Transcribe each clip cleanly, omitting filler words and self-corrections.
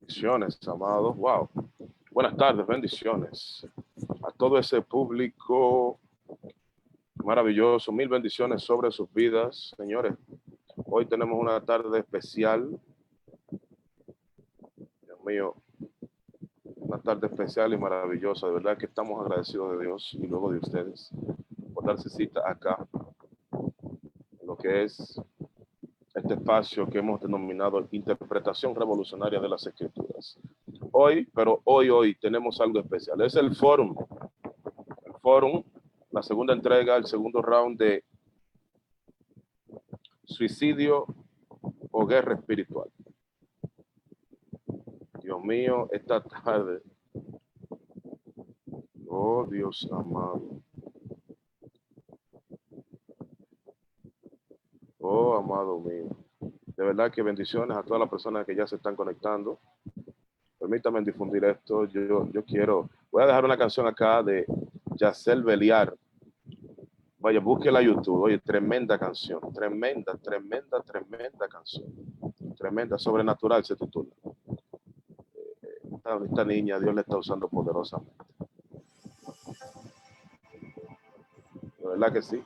Bendiciones, amados. Wow. Buenas tardes, bendiciones a todo ese público maravilloso. Mil bendiciones sobre sus vidas, señores. Hoy tenemos una tarde especial. Dios mío, una tarde especial y maravillosa. De verdad que estamos agradecidos de Dios y luego de ustedes por darse cita acá, en lo que es este espacio que hemos denominado Interpretación Revolucionaria de las Escrituras. Hoy tenemos algo especial. Es el fórum, la segunda entrega, el segundo round de suicidio o guerra espiritual. Dios mío, esta tarde, oh Dios amado, oh amado mío, de verdad que bendiciones a todas las personas que ya se están conectando. Permítanme difundir esto. Yo voy a dejar una canción acá de Yacel Beliar. Vaya, búsquela a YouTube. Oye, tremenda canción, tremenda canción. Tremenda, sobrenatural se titula. Esta niña, Dios la está usando poderosamente. De verdad que sí.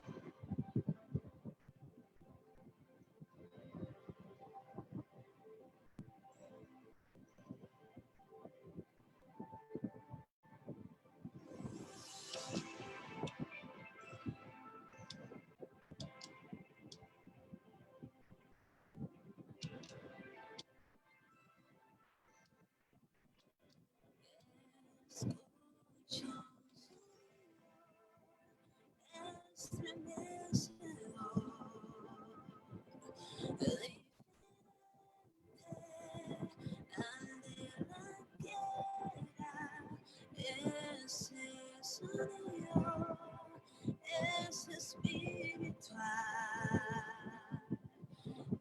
Es espiritual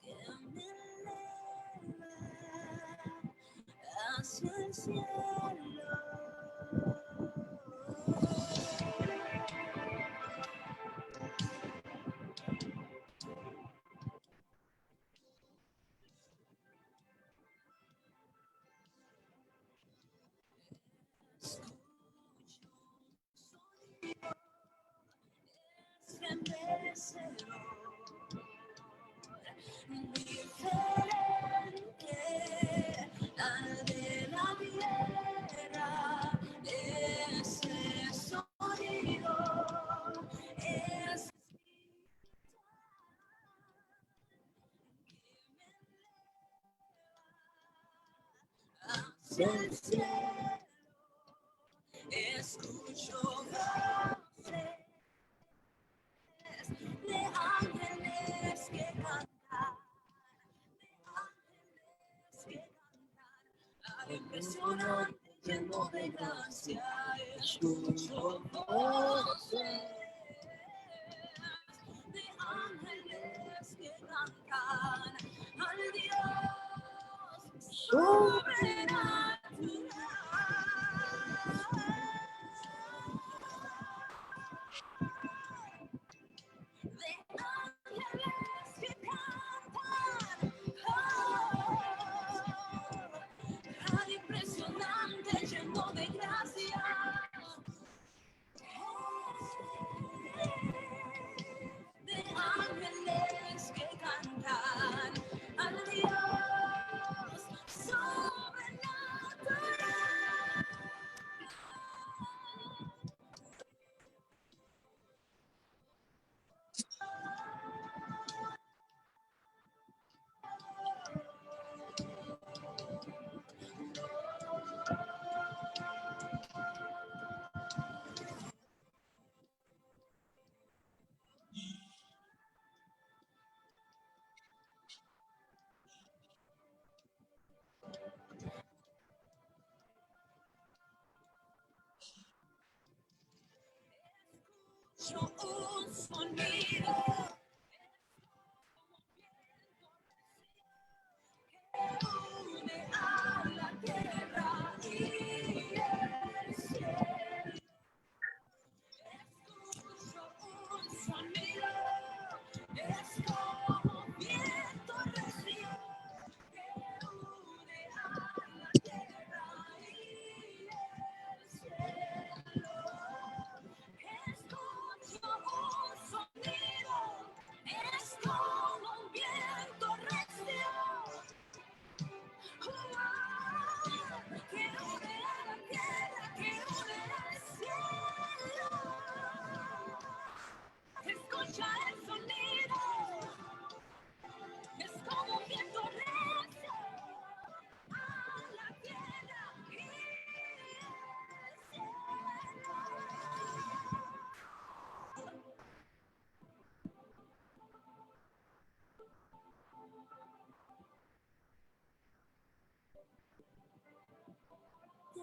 que me eleva hacia el cielo. El cielo, escucho voces de ángeles que cantan, impresionante, lleno de gracia, escucho voces de ángeles que cantan al Dios sobrenatural. Impresionante, lleno de gracia. De ángeles que cantan al Dios sobrenatural. Un sonido que une a la tierra y el cielo. Escucho un sonido, es como viento recio que une a la tierra.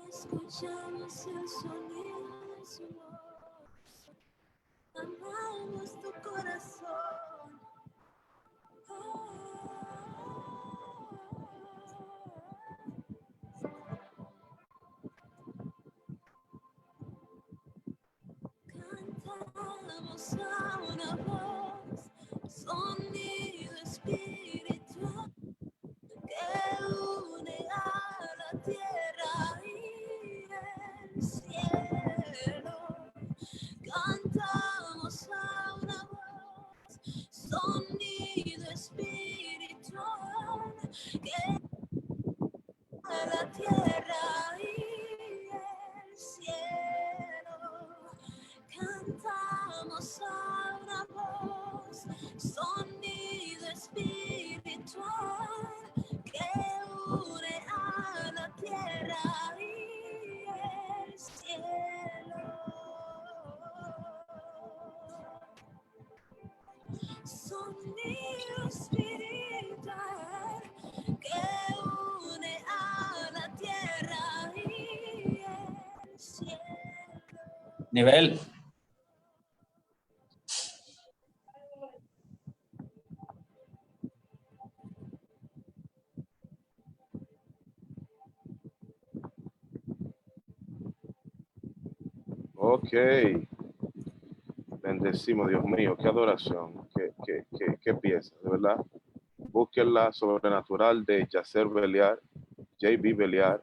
Escuchamos el sonido de su voz. Amamos tu corazón. Cantamos a una voz, sonido espiritual que une a la tierra y el cielo. Cantamos a una voz, sonido espiritual que a la tierra y el cielo. Cantamos a una voz, sonido espiritual que une a la tierra y el cielo. Sonido espiritual que une a la tierra y el cielo. Nivel. Ok. Bendecimos, Dios mío, qué adoración, qué pieza, de verdad. Búsquenla, Sobrenatural de Yacer Beliar, JB Beliar.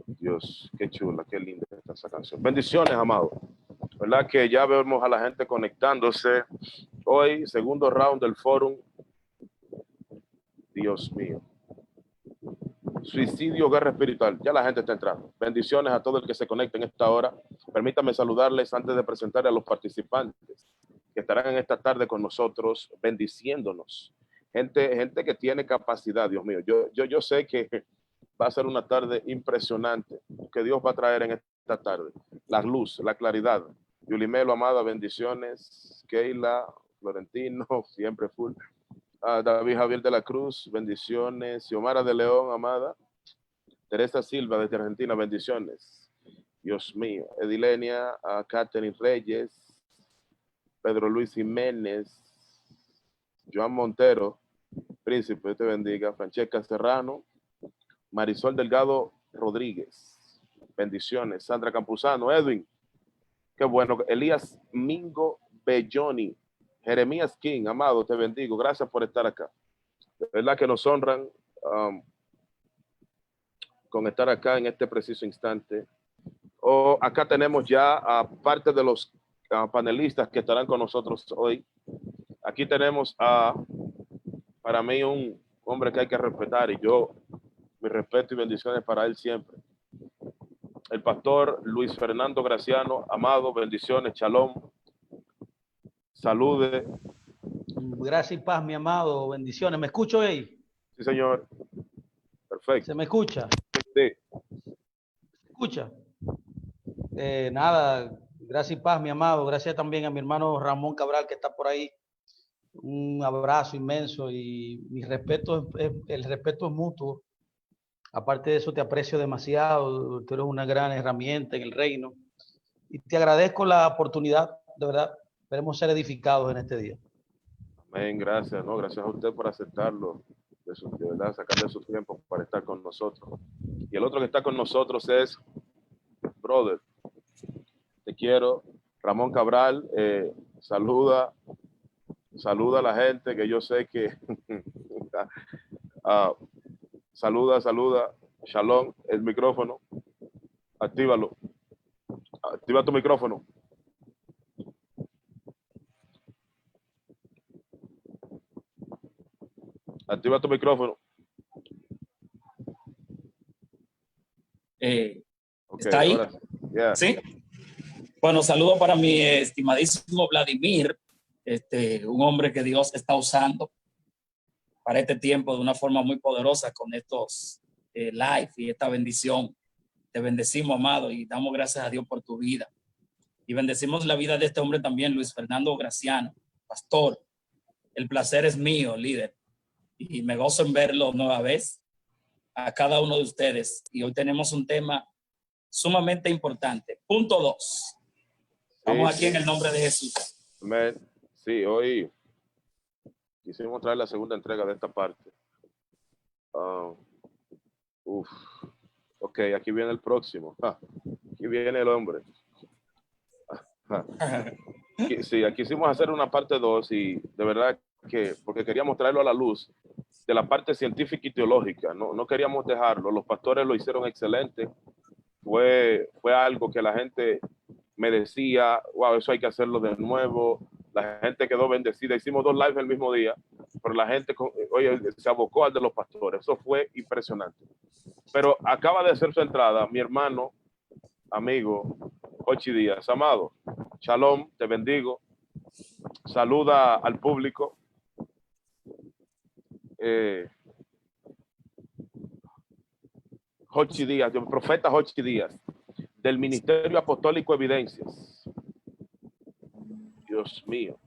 Dios, qué chula, qué linda está esa canción. Bendiciones, amado. ¿Verdad que ya vemos a la gente conectándose? Hoy, segundo round del fórum. Dios mío. Suicidio, guerra espiritual. Ya la gente está entrando. Bendiciones a todo el que se conecte en esta hora. Permítame saludarles antes de presentar a los participantes que estarán en esta tarde con nosotros, bendiciéndonos. Gente que tiene capacidad, Dios mío. Yo sé que va a ser una tarde impresionante que Dios va a traer en esta tarde. La luz, la claridad. Yulimelo, amada, bendiciones. Keila, Florentino, siempre full. David Javier de la Cruz, bendiciones. Xiomara de León, amada. Teresa Silva desde Argentina, bendiciones. Dios mío. Edilenia, Catherine Reyes, Pedro Luis Jiménez, Joan Montero, Príncipe, Dios te bendiga. Francesca Serrano, Marisol Delgado Rodríguez, bendiciones. Sandra Campuzano, Edwin, qué bueno. Elías Mingo Belloni, Jeremías King, amado, te bendigo. Gracias por estar acá. De verdad que nos honran con estar acá en este preciso instante. Acá tenemos ya a parte de los panelistas que estarán con nosotros hoy. Aquí tenemos para mí un hombre que hay que respetar y yo, mi respeto y bendiciones para él siempre. El pastor Luis Fernando Graciano, amado, bendiciones, shalom. Salude. Gracias y paz, mi amado. Bendiciones. ¿Me escucho ahí? Sí, señor. Perfecto. ¿Se me escucha? Sí. ¿Se escucha? Nada, gracias y paz, mi amado. Gracias también a mi hermano Ramón Cabral, que está por ahí. Un abrazo inmenso y mi respeto, el respeto es mutuo. Aparte de eso, te aprecio demasiado. Tú eres una gran herramienta en el reino. Y te agradezco la oportunidad, de verdad. Esperemos ser edificados en este día. Amén, gracias, ¿no? Gracias a usted por aceptarlo, de verdad, sacarle su tiempo para estar con nosotros. Y el otro que está con nosotros es, brother, te quiero, Ramón Cabral, saluda a la gente que yo sé que, saluda, Shalom, el micrófono, actívalo, activa tu micrófono. Activa tu micrófono. Okay, ¿Está ahí? Yeah. Sí. Bueno, saludo para mi estimadísimo Vladimir, un hombre que Dios está usando para este tiempo de una forma muy poderosa con estos live y esta bendición. Te bendecimos, amado, y damos gracias a Dios por tu vida. Y bendecimos la vida de este hombre también, Luis Fernando Graciano, pastor. El placer es mío, líder. Y me gozo en verlo nueva vez a cada uno de ustedes. Y hoy tenemos un tema sumamente importante. Punto 2. Vamos Sí, aquí en el nombre de Jesús. amén. Sí, hoy quisimos traer la segunda entrega de esta parte. Ok, aquí viene el próximo. Aquí viene el hombre. Sí, aquí quisimos hacer una parte 2 y de verdad que, porque queríamos traerlo a la luz de la parte científica y teológica, no queríamos dejarlo, los pastores lo hicieron excelente, fue algo que la gente me decía, wow, eso hay que hacerlo de nuevo, la gente quedó bendecida, hicimos 2 lives el mismo día, pero la gente, oye, se abocó al de los pastores, eso fue impresionante. Pero acaba de hacer su entrada mi hermano, amigo, Hochi Díaz. Amado, shalom, te bendigo, saluda al público. Hochi Díaz, el profeta Hochi Díaz, del Ministerio Apostólico Evidencias. Dios mío.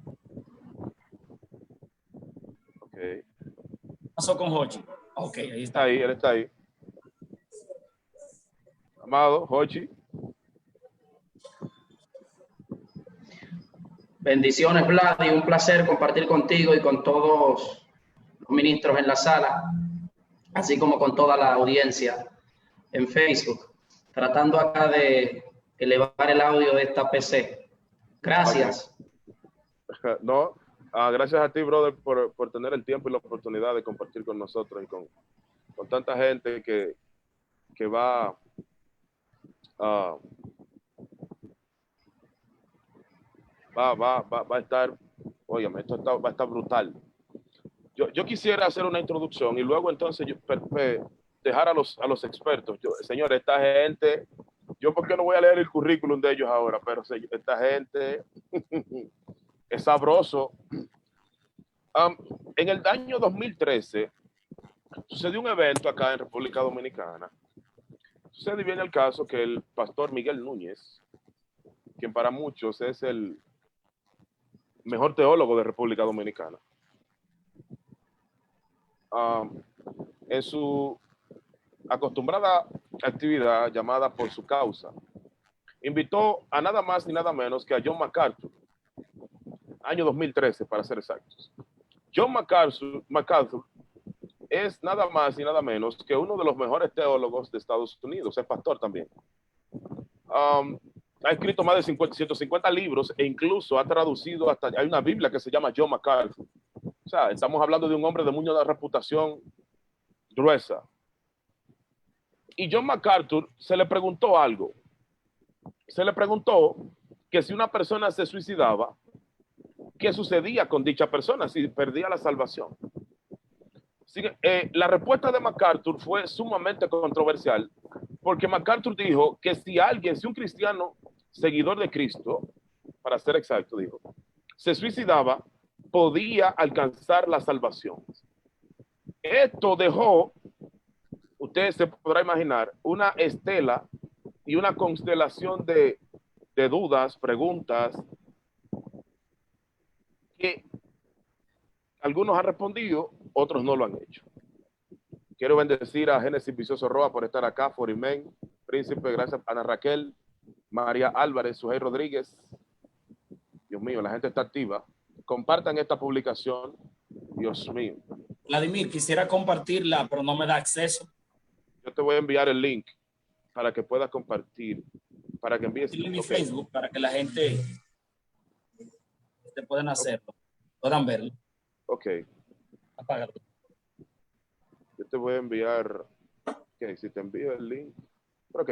Ok. ¿Qué pasó con Hochi? Ok, ahí Está está. ahí, él está ahí. Amado, Hochi. Bendiciones, Vlad, y un placer compartir contigo y con todos los ministros en la sala, así como con toda la audiencia en Facebook, tratando acá de elevar el audio de esta PC. Gracias. Okay. No, gracias a ti, brother, por tener el tiempo y la oportunidad de compartir con nosotros y con tanta gente que va va a estar, óyeme, va a estar brutal. Yo quisiera hacer una introducción y luego entonces dejar a los expertos. Señores, esta gente, yo porque no voy a leer el currículum de ellos ahora, pero esta gente es sabroso. En el año 2013 sucedió un evento acá en República Dominicana. Sucede bien el caso que el pastor Miguel Núñez, quien para muchos es el mejor teólogo de República Dominicana, en su acostumbrada actividad llamada Por su Causa, invitó a nada más ni nada menos que a John MacArthur, año 2013 para ser exactos. John MacArthur es nada más y nada menos que uno de los mejores teólogos de Estados Unidos, es pastor también. Ha escrito más de 150 libros e incluso ha traducido hasta, hay una Biblia que se llama John MacArthur. O sea, estamos hablando de un hombre de mucha reputación gruesa. Y John MacArthur se le preguntó algo. Se le preguntó que si una persona se suicidaba, ¿qué sucedía con dicha persona si perdía la salvación? La respuesta de MacArthur fue sumamente controversial porque MacArthur dijo que si un cristiano seguidor de Cristo, para ser exacto, dijo, se suicidaba, podía alcanzar la salvación. Esto dejó, usted se podrá imaginar, una estela y una constelación de dudas, preguntas, que algunos han respondido, otros no lo han hecho. Quiero bendecir a Génesis Vicioso Roa por estar acá, Forimén, Príncipe, gracias a Ana Raquel, María Álvarez, Sujei Rodríguez. Dios mío, la gente está activa. Compartan esta publicación. Dios mío. Vladimir, quisiera compartirla, pero no me da acceso. Yo te voy a enviar el link para que puedas compartir, para que envíes en mi Facebook, para que la gente puedan hacerlo, puedan verlo. Ok. Apágalo. Yo te voy a enviar, ok, si te envío el link, ok.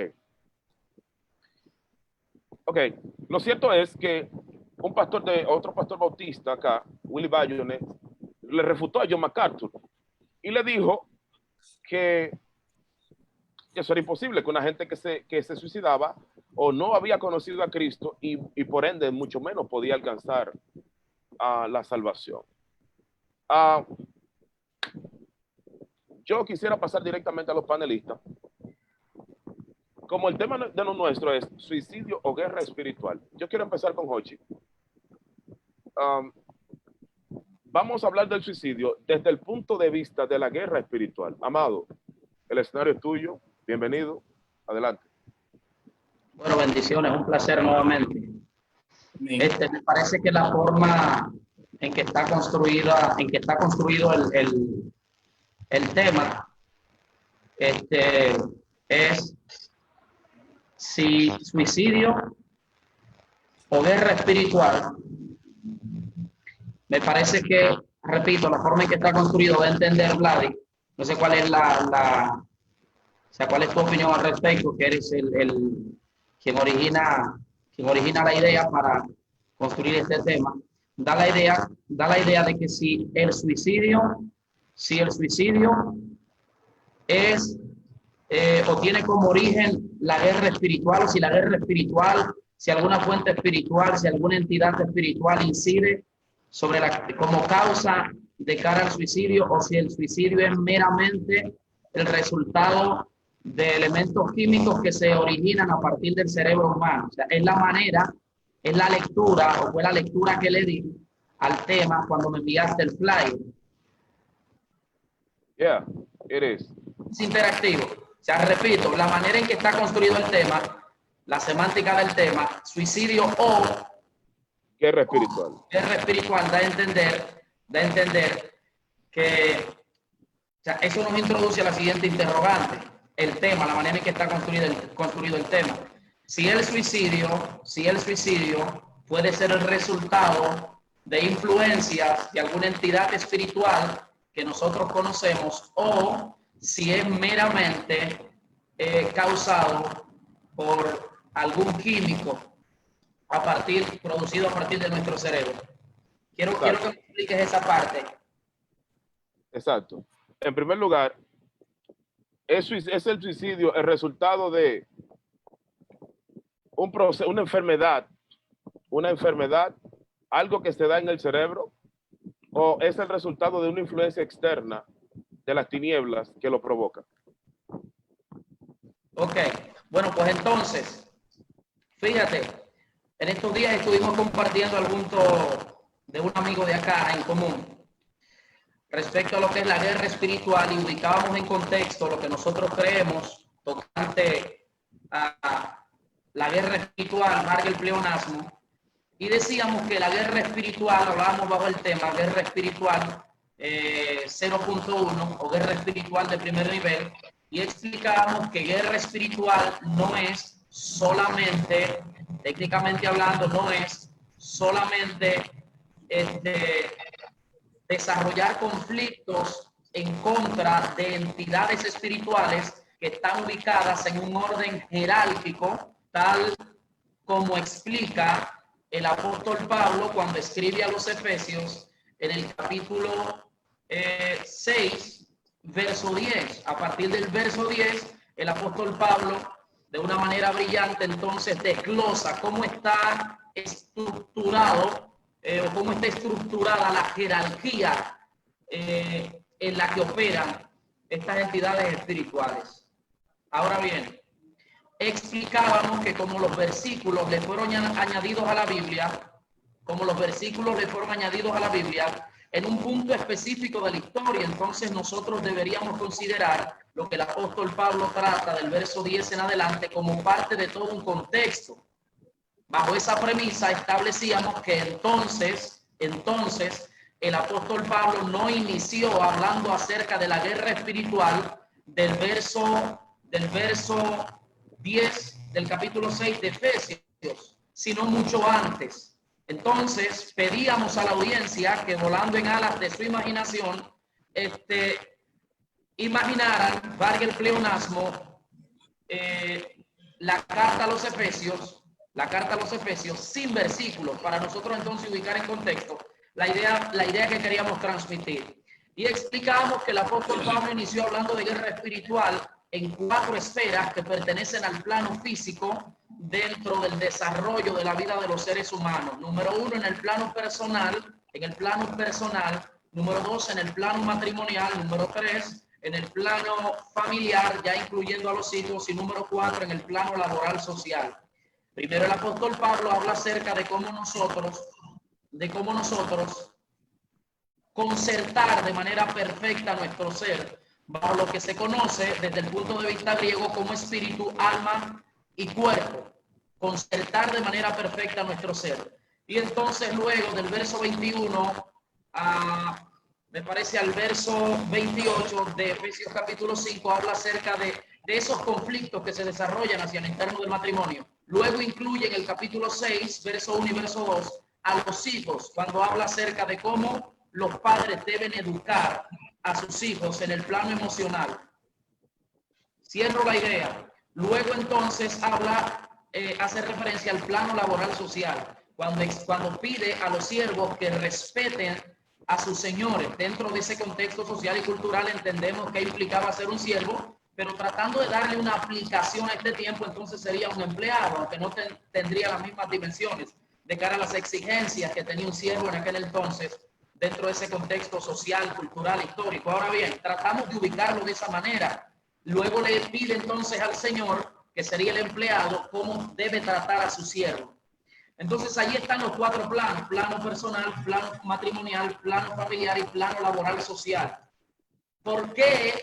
Ok, lo cierto es que otro pastor bautista acá, Willie Bayonet, le refutó a John MacArthur y le dijo que eso era imposible, que una gente que se suicidaba o no había conocido a Cristo y por ende mucho menos podía alcanzar la salvación. Yo quisiera pasar directamente a los panelistas. Como el tema de lo nuestro es suicidio o guerra espiritual, yo quiero empezar con Hochi. Vamos a hablar del suicidio desde el punto de vista de la guerra espiritual. Amado, el escenario es tuyo. Bienvenido. Adelante. bendiciones, un placer nuevamente. Me parece que la forma en que está construido el tema, es si suicidio o guerra espiritual. Me parece que, repito, la forma en que está construido de entender Vladi, no sé cuál es cuál es tu opinión al respecto, que eres quien origina la idea para construir este tema. Da la idea de que si el suicidio es o tiene como origen la guerra espiritual, o si la guerra espiritual, si alguna fuente espiritual, si alguna entidad espiritual incide sobre como causa de cara al suicidio, o si el suicidio es meramente el resultado de elementos químicos que se originan a partir del cerebro humano. O sea, es la lectura, o fue la lectura que le di al tema cuando me enviaste el flyer. Yeah, it is. Es interactivo. O sea, repito, la manera en que está construido el tema, la semántica del tema, suicidio o Guerra espiritual. Guerra espiritual, da a entender que, o sea, eso nos introduce a la siguiente interrogante. El tema, la manera en que está construido el tema. Si el suicidio puede ser el resultado de influencias de alguna entidad espiritual que nosotros conocemos, o si es meramente causado por algún químico producido a partir de nuestro cerebro. Quiero que me expliques esa parte. Exacto. En primer lugar, es el suicidio el resultado de un proceso, una enfermedad, algo que se da en el cerebro, o es el resultado de una influencia externa de las tinieblas que lo provoca. Ok, bueno, pues entonces, fíjate, en estos días estuvimos compartiendo al punto de un amigo de acá en común respecto a lo que es la guerra espiritual, y ubicábamos en contexto lo que nosotros creemos tocante a la guerra espiritual, marca el pleonasmo, y decíamos que la guerra espiritual, hablábamos bajo el tema guerra espiritual 0.1 o guerra espiritual de primer nivel, y explicábamos que guerra espiritual no es solamente, técnicamente hablando, no es solamente desarrollar conflictos en contra de entidades espirituales que están ubicadas en un orden jerárquico, tal como explica el apóstol Pablo cuando escribe a los Efesios en el capítulo 6, verso 10. A partir del verso 10, el apóstol Pablo, de una manera brillante, entonces desglosa cómo está estructurado o cómo está estructurada la jerarquía en la que operan estas entidades espirituales. Ahora bien, explicábamos que como los versículos le fueron añadidos a la Biblia, en un punto específico de la historia, entonces nosotros deberíamos considerar lo que el apóstol Pablo trata del verso 10 en adelante como parte de todo un contexto. Bajo esa premisa establecíamos que entonces el apóstol Pablo no inició hablando acerca de la guerra espiritual del verso 10 del capítulo 6 de Efesios, sino mucho antes. Entonces pedíamos a la audiencia que, volando en alas de su imaginación, imaginaran, valga el pleonasmo, la carta a los Efesios sin versículos, para nosotros entonces ubicar en contexto la idea que queríamos transmitir. Y explicamos que el apóstol Pablo inició hablando de guerra espiritual en 4 esferas que pertenecen al plano físico dentro del desarrollo de la vida de los seres humanos. Número 1, en el plano personal. Número 2, en el plano matrimonial. Número 3, en el plano familiar, ya incluyendo a los hijos. Y número 4, en el plano laboral social. Primero, el apóstol Pablo habla acerca de cómo nosotros concertar de manera perfecta nuestro ser bajo lo que se conoce desde el punto de vista griego como espíritu, alma y cuerpo. concertar de manera perfecta nuestro ser. Y entonces luego del verso 21 a, me parece al verso 28 de Efesios capítulo 5, habla acerca de esos conflictos que se desarrollan hacia el interno del matrimonio. Luego incluye en el capítulo 6, verso 1 y verso 2, a los hijos, cuando habla acerca de cómo los padres deben educar a sus hijos en el plano emocional. Cierro la idea. Luego entonces habla, hace referencia al plano laboral social, cuando pide a los siervos que respeten a sus señores. Dentro de ese contexto social y cultural entendemos que implicaba ser un siervo, pero tratando de darle una aplicación a este tiempo, entonces sería un empleado, aunque no tendría las mismas dimensiones de cara a las exigencias que tenía un siervo en aquel entonces, dentro de ese contexto social, cultural, histórico. Ahora bien, tratamos de ubicarlo de esa manera. Luego le pide entonces al Señor, que sería el empleado, cómo debe tratar a su siervo. Entonces ahí están los 4 planos: plano personal, plano matrimonial, plano familiar y plano laboral social. ¿Por qué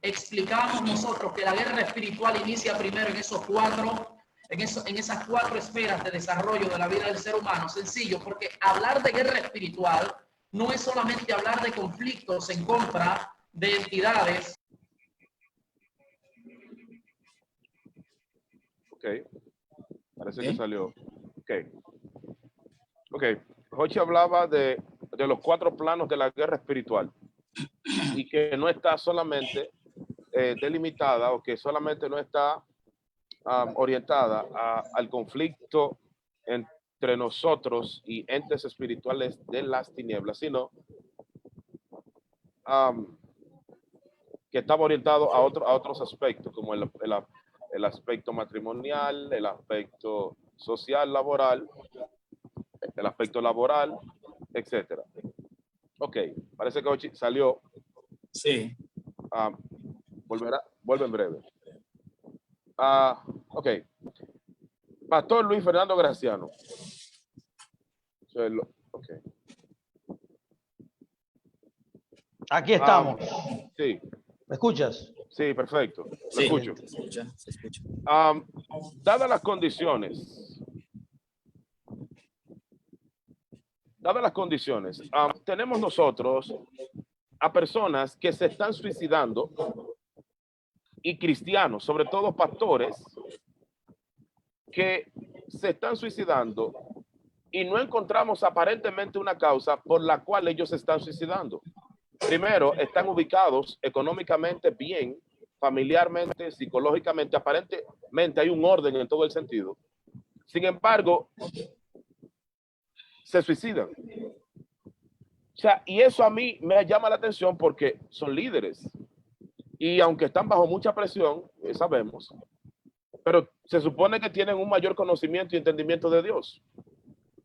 explicamos nosotros que la guerra espiritual inicia primero en esas 4 esferas de desarrollo de la vida del ser humano? Sencillo, porque hablar de guerra espiritual no es solamente hablar de conflictos en contra de entidades. Ok, parece que salió. Ok, Jochi hablaba de los 4 planos de la guerra espiritual y que no está solamente delimitada, o que solamente no está orientada al conflicto entre nosotros y entes espirituales de las tinieblas, sino que estaba orientado a otros aspectos, como el aspecto matrimonial, el aspecto social, laboral, el aspecto laboral, etcétera. Ok, parece que Ochi salió. Sí. Vuelve en breve. Ok. Pastor Luis Fernando Graciano. Ok. Aquí estamos. Sí. ¿Me escuchas? Sí, perfecto. Lo Sí, escucho. se escucha. Dadas las condiciones, tenemos nosotros a personas que se están suicidando, y cristianos, sobre todo pastores, que se están suicidando y no encontramos aparentemente una causa por la cual ellos se están suicidando. Primero, están ubicados económicamente bien, familiarmente, psicológicamente, aparentemente hay un orden en todo el sentido. Sin embargo, se suicidan. O sea, y eso a mí me llama la atención porque son líderes. Y aunque están bajo mucha presión, sabemos, pero se supone que tienen un mayor conocimiento y entendimiento de Dios.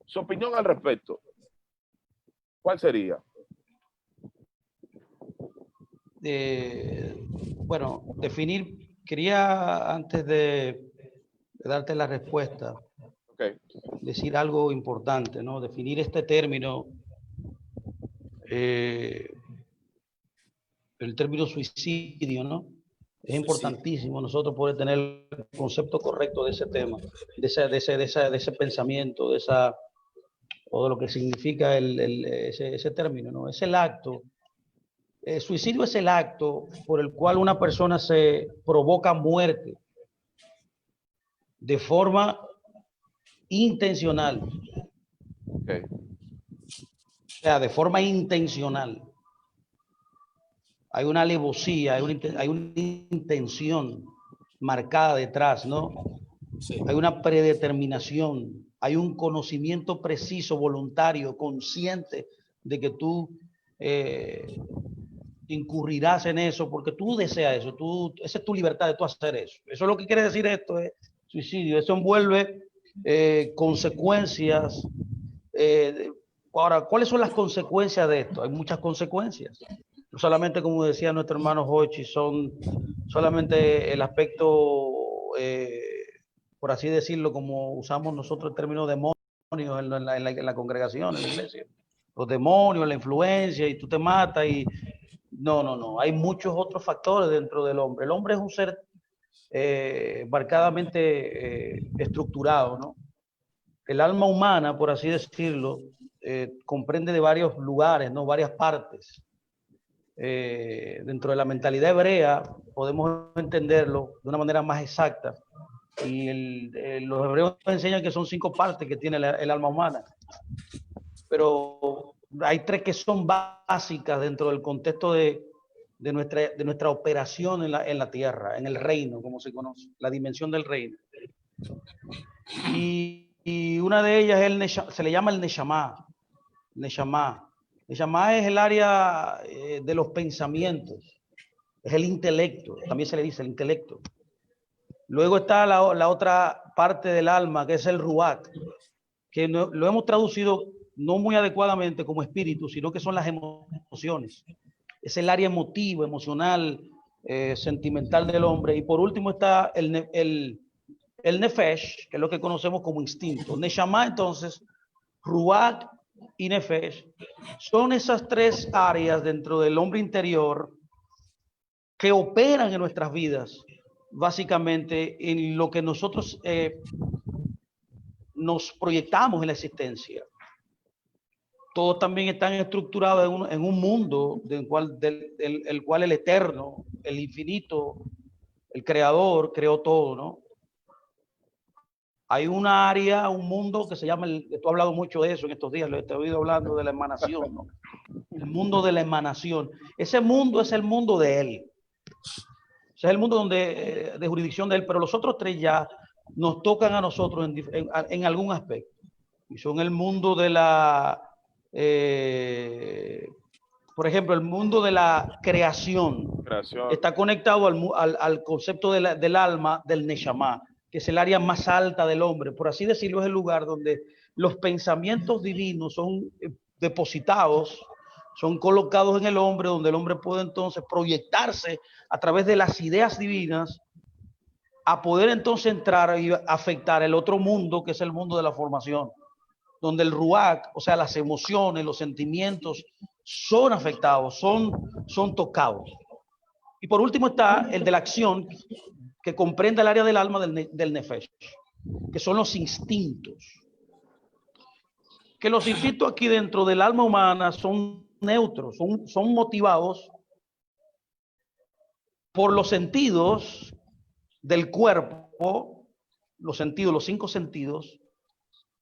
Su opinión al respecto, ¿cuál sería? Bueno, quería antes de darte la respuesta, decir algo importante, ¿no? Definir este término, el término suicidio, ¿no? Es importantísimo nosotros poder tener el concepto correcto de ese tema, de ese pensamiento, o de lo que significa ese término, ¿no? Es el acto. Suicidio es el acto por el cual una persona se provoca muerte de forma intencional. Okay. O sea, de forma intencional. Hay una alevosía, hay una intención marcada detrás, ¿no? Sí. Hay una predeterminación, hay un conocimiento preciso, voluntario, consciente de que tú incurrirás en eso porque tú deseas eso, esa es tu libertad de tú hacer eso. Eso es lo que quiere decir esto, suicidio. Eso envuelve consecuencias. Ahora, ¿cuáles son las consecuencias de esto? Hay muchas consecuencias. No solamente, como decía nuestro hermano Jochi, son solamente el aspecto, por así decirlo, como usamos nosotros el término demonios en la congregación, en la iglesia. Los demonios, la influencia, y tú te matas y... No. Hay muchos otros factores dentro del hombre. El hombre es un ser marcadamente estructurado, ¿no? El alma humana, por así decirlo, comprende de varios lugares, ¿no? Varias partes. Dentro de la mentalidad hebrea podemos entenderlo de una manera más exacta. Y los hebreos enseñan que son 5 partes que tiene el alma humana. Pero hay 3 que son básicas dentro del contexto de nuestra operación en la tierra, en el reino, como se conoce, la dimensión del reino. Y una de ellas se le llama el Neshama. Neshama es el área de los pensamientos, es el intelecto, también se le dice el intelecto. Luego está la otra parte del alma, que es el Ruach, que lo hemos traducido no muy adecuadamente como espíritu, sino que son las emociones. Es el área emotiva, emocional, sentimental del hombre. Y por último está el Nefesh, que es lo que conocemos como instinto. Neshama, entonces, Ruach y Nefesh son esas 3 áreas dentro del hombre interior que operan en nuestras vidas, básicamente en lo que nosotros nos proyectamos en la existencia. Todos también están estructurados en un mundo del cual el eterno, el infinito, el creador creó todo, ¿no? Hay una área, un mundo que se llama, tú has hablado mucho de eso en estos días, lo he oído hablando de la emanación, ¿no? El mundo de la emanación. Ese mundo es el mundo de él. Ese es el mundo de jurisdicción de él, pero los otros 3 ya nos tocan a nosotros en algún aspecto. Y son el mundo de la, por ejemplo, el mundo de la creación. Está conectado al concepto del alma, del Neshama, que es el área más alta del hombre. Por así decirlo, es el lugar donde los pensamientos divinos son depositados, son colocados en el hombre, donde el hombre puede entonces proyectarse a través de las ideas divinas a poder entonces entrar y afectar el otro mundo, que es el mundo de la formación, donde el Ruach, o sea, las emociones, los sentimientos, son afectados, son tocados. Y por último está el de la acción, que comprende el área del alma del Nefesh, que son los instintos. Que los instintos aquí dentro del alma humana son neutros, son motivados por los sentidos del cuerpo, los 5 sentidos,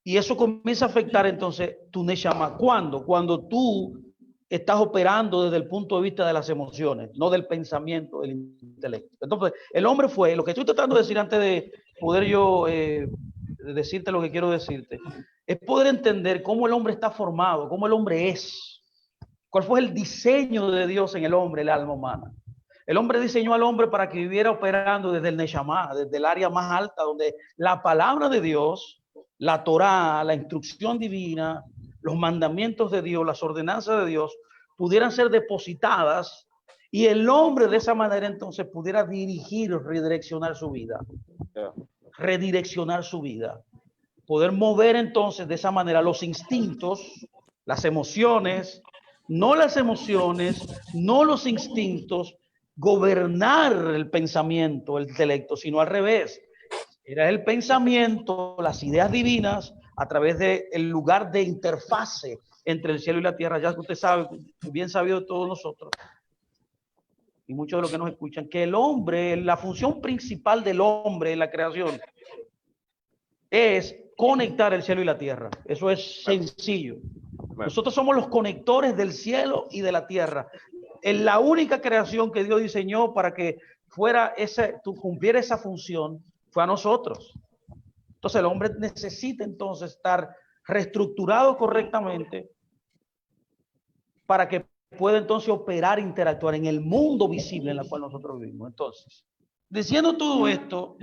y eso comienza a afectar entonces tu Neshama. ¿Cuándo? Cuando tú estás operando desde el punto de vista de las emociones, no del pensamiento, del intelecto. Entonces, el hombre fue, lo que estoy tratando de decir antes de poder yo decirte lo que quiero decirte, es poder entender cómo el hombre está formado, cómo el hombre es, cuál fue el diseño de Dios en el hombre, el alma humana. El hombre diseñó al hombre para que viviera operando desde el Neshama, desde el área más alta, donde la palabra de Dios, la Torá, la instrucción divina, los mandamientos de Dios, las ordenanzas de Dios, pudieran ser depositadas y el hombre de esa manera entonces pudiera dirigir, redireccionar su vida. Redireccionar su vida. Poder mover entonces de esa manera los instintos, las emociones, no las emociones, no los instintos, gobernar el pensamiento, el intelecto, sino al revés. Era el pensamiento, las ideas divinas, a través del lugar de interfase entre el cielo y la tierra. Ya usted sabe, bien sabido de todos nosotros, y muchos de los que nos escuchan, que el hombre, la función principal del hombre en la creación es conectar el cielo y la tierra. Eso es sencillo. Nosotros somos los conectores del cielo y de la tierra. Es la única creación que Dios diseñó para que cumpliera esa función, fue a nosotros. Entonces el hombre necesita entonces estar reestructurado correctamente para que pueda entonces operar, interactuar en el mundo visible en el cual nosotros vivimos. Entonces, diciendo todo esto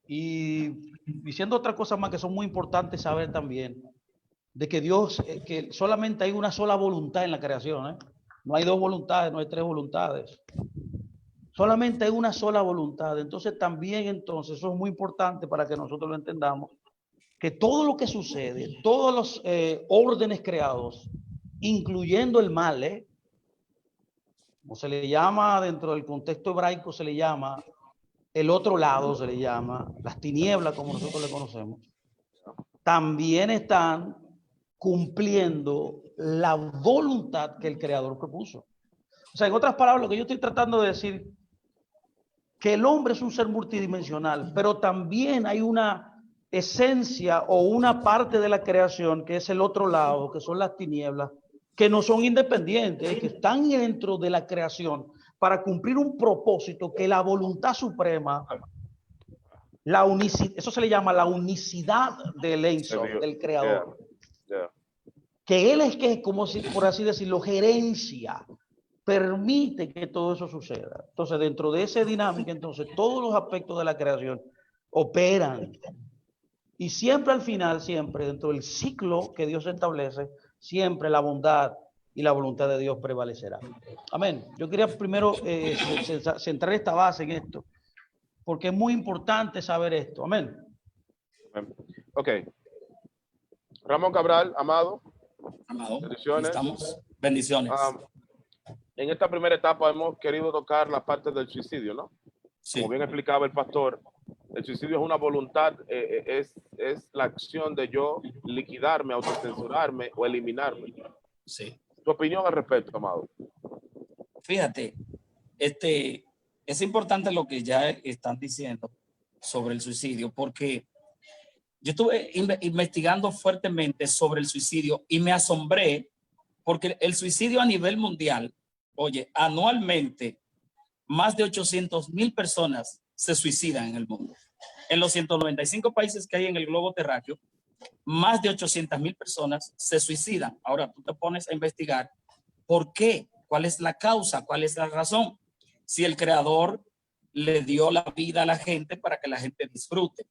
y diciendo otra cosa más que son muy importantes saber también, de que Dios, que solamente hay una sola voluntad en la creación, ¿eh? No hay 2 voluntades, no hay 3 voluntades. Solamente hay una sola voluntad. Entonces también, entonces, eso es muy importante para que nosotros lo entendamos, que todo lo que sucede, todos los órdenes creados, incluyendo el mal, como se le llama dentro del contexto hebraico, se le llama el otro lado, se le llama las tinieblas, como nosotros le conocemos, también están cumpliendo la voluntad que el Creador propuso. O sea, en otras palabras, lo que yo estoy tratando de decir, que el hombre es un ser multidimensional, pero también hay una esencia o una parte de la creación que es el otro lado, que son las tinieblas, que no son independientes, que están dentro de la creación para cumplir un propósito que la voluntad suprema, la unicidad, eso se le llama la unicidad del Ein Sof, del Creador. Que él es que, como si, por así decirlo, gerencia, permite que todo eso suceda. Entonces, dentro de esa dinámica, entonces, todos los aspectos de la creación operan. Y siempre al final, siempre dentro del ciclo que Dios establece, siempre la bondad y la voluntad de Dios prevalecerá. Amén. Yo quería primero centrar esta base en esto, porque es muy importante saber esto. Amén. Ok. Ramón Cabral, amado. Amado, Bendiciones. estamos. Bendiciones. En esta primera etapa hemos querido tocar la parte del suicidio, ¿no? Sí. Como bien explicaba el pastor, el suicidio es una voluntad, es la acción de yo liquidarme, autocensurarme o eliminarme. Sí. ¿Tu opinión al respecto, amado? Fíjate, es importante lo que ya están diciendo sobre el suicidio, porque yo estuve investigando fuertemente sobre el suicidio y me asombré porque el suicidio a nivel mundial, oye, anualmente más de 800,000 personas se suicidan en el mundo. En los 195 países que hay en el globo terráqueo, más de 800,000 personas se suicidan. Ahora tú te pones a investigar por qué, cuál es la causa, cuál es la razón. Si el creador le dio la vida a la gente para que la gente disfrute.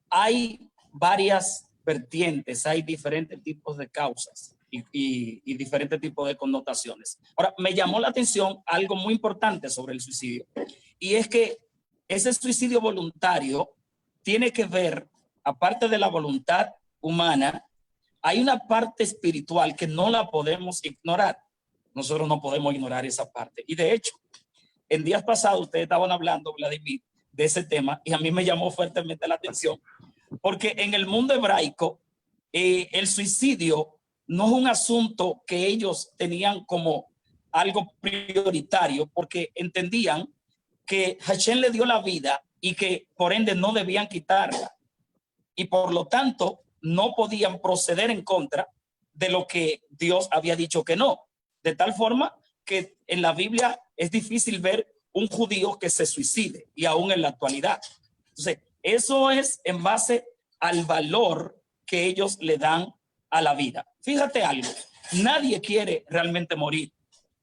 Hay varias vertientes, hay diferentes tipos de causas y diferentes tipos de connotaciones. Ahora, me llamó la atención algo muy importante sobre el suicidio, y es que ese suicidio voluntario tiene que ver, aparte de la voluntad humana, hay una parte espiritual que no la podemos ignorar. Nosotros no podemos ignorar esa parte. Y de hecho, en días pasados ustedes estaban hablando, Vladimir, de ese tema, y a mí me llamó fuertemente la atención, porque en el mundo hebraico, el suicidio no es un asunto que ellos tenían como algo prioritario, porque entendían que Hashem le dio la vida y que por ende no debían quitarla. Y por lo tanto, no podían proceder en contra de lo que Dios había dicho que no. De tal forma que en la Biblia es difícil ver un judío que se suicide, y aún en la actualidad. Entonces, eso es en base al valor que ellos le dan a la vida. Fíjate algo, nadie quiere realmente morir.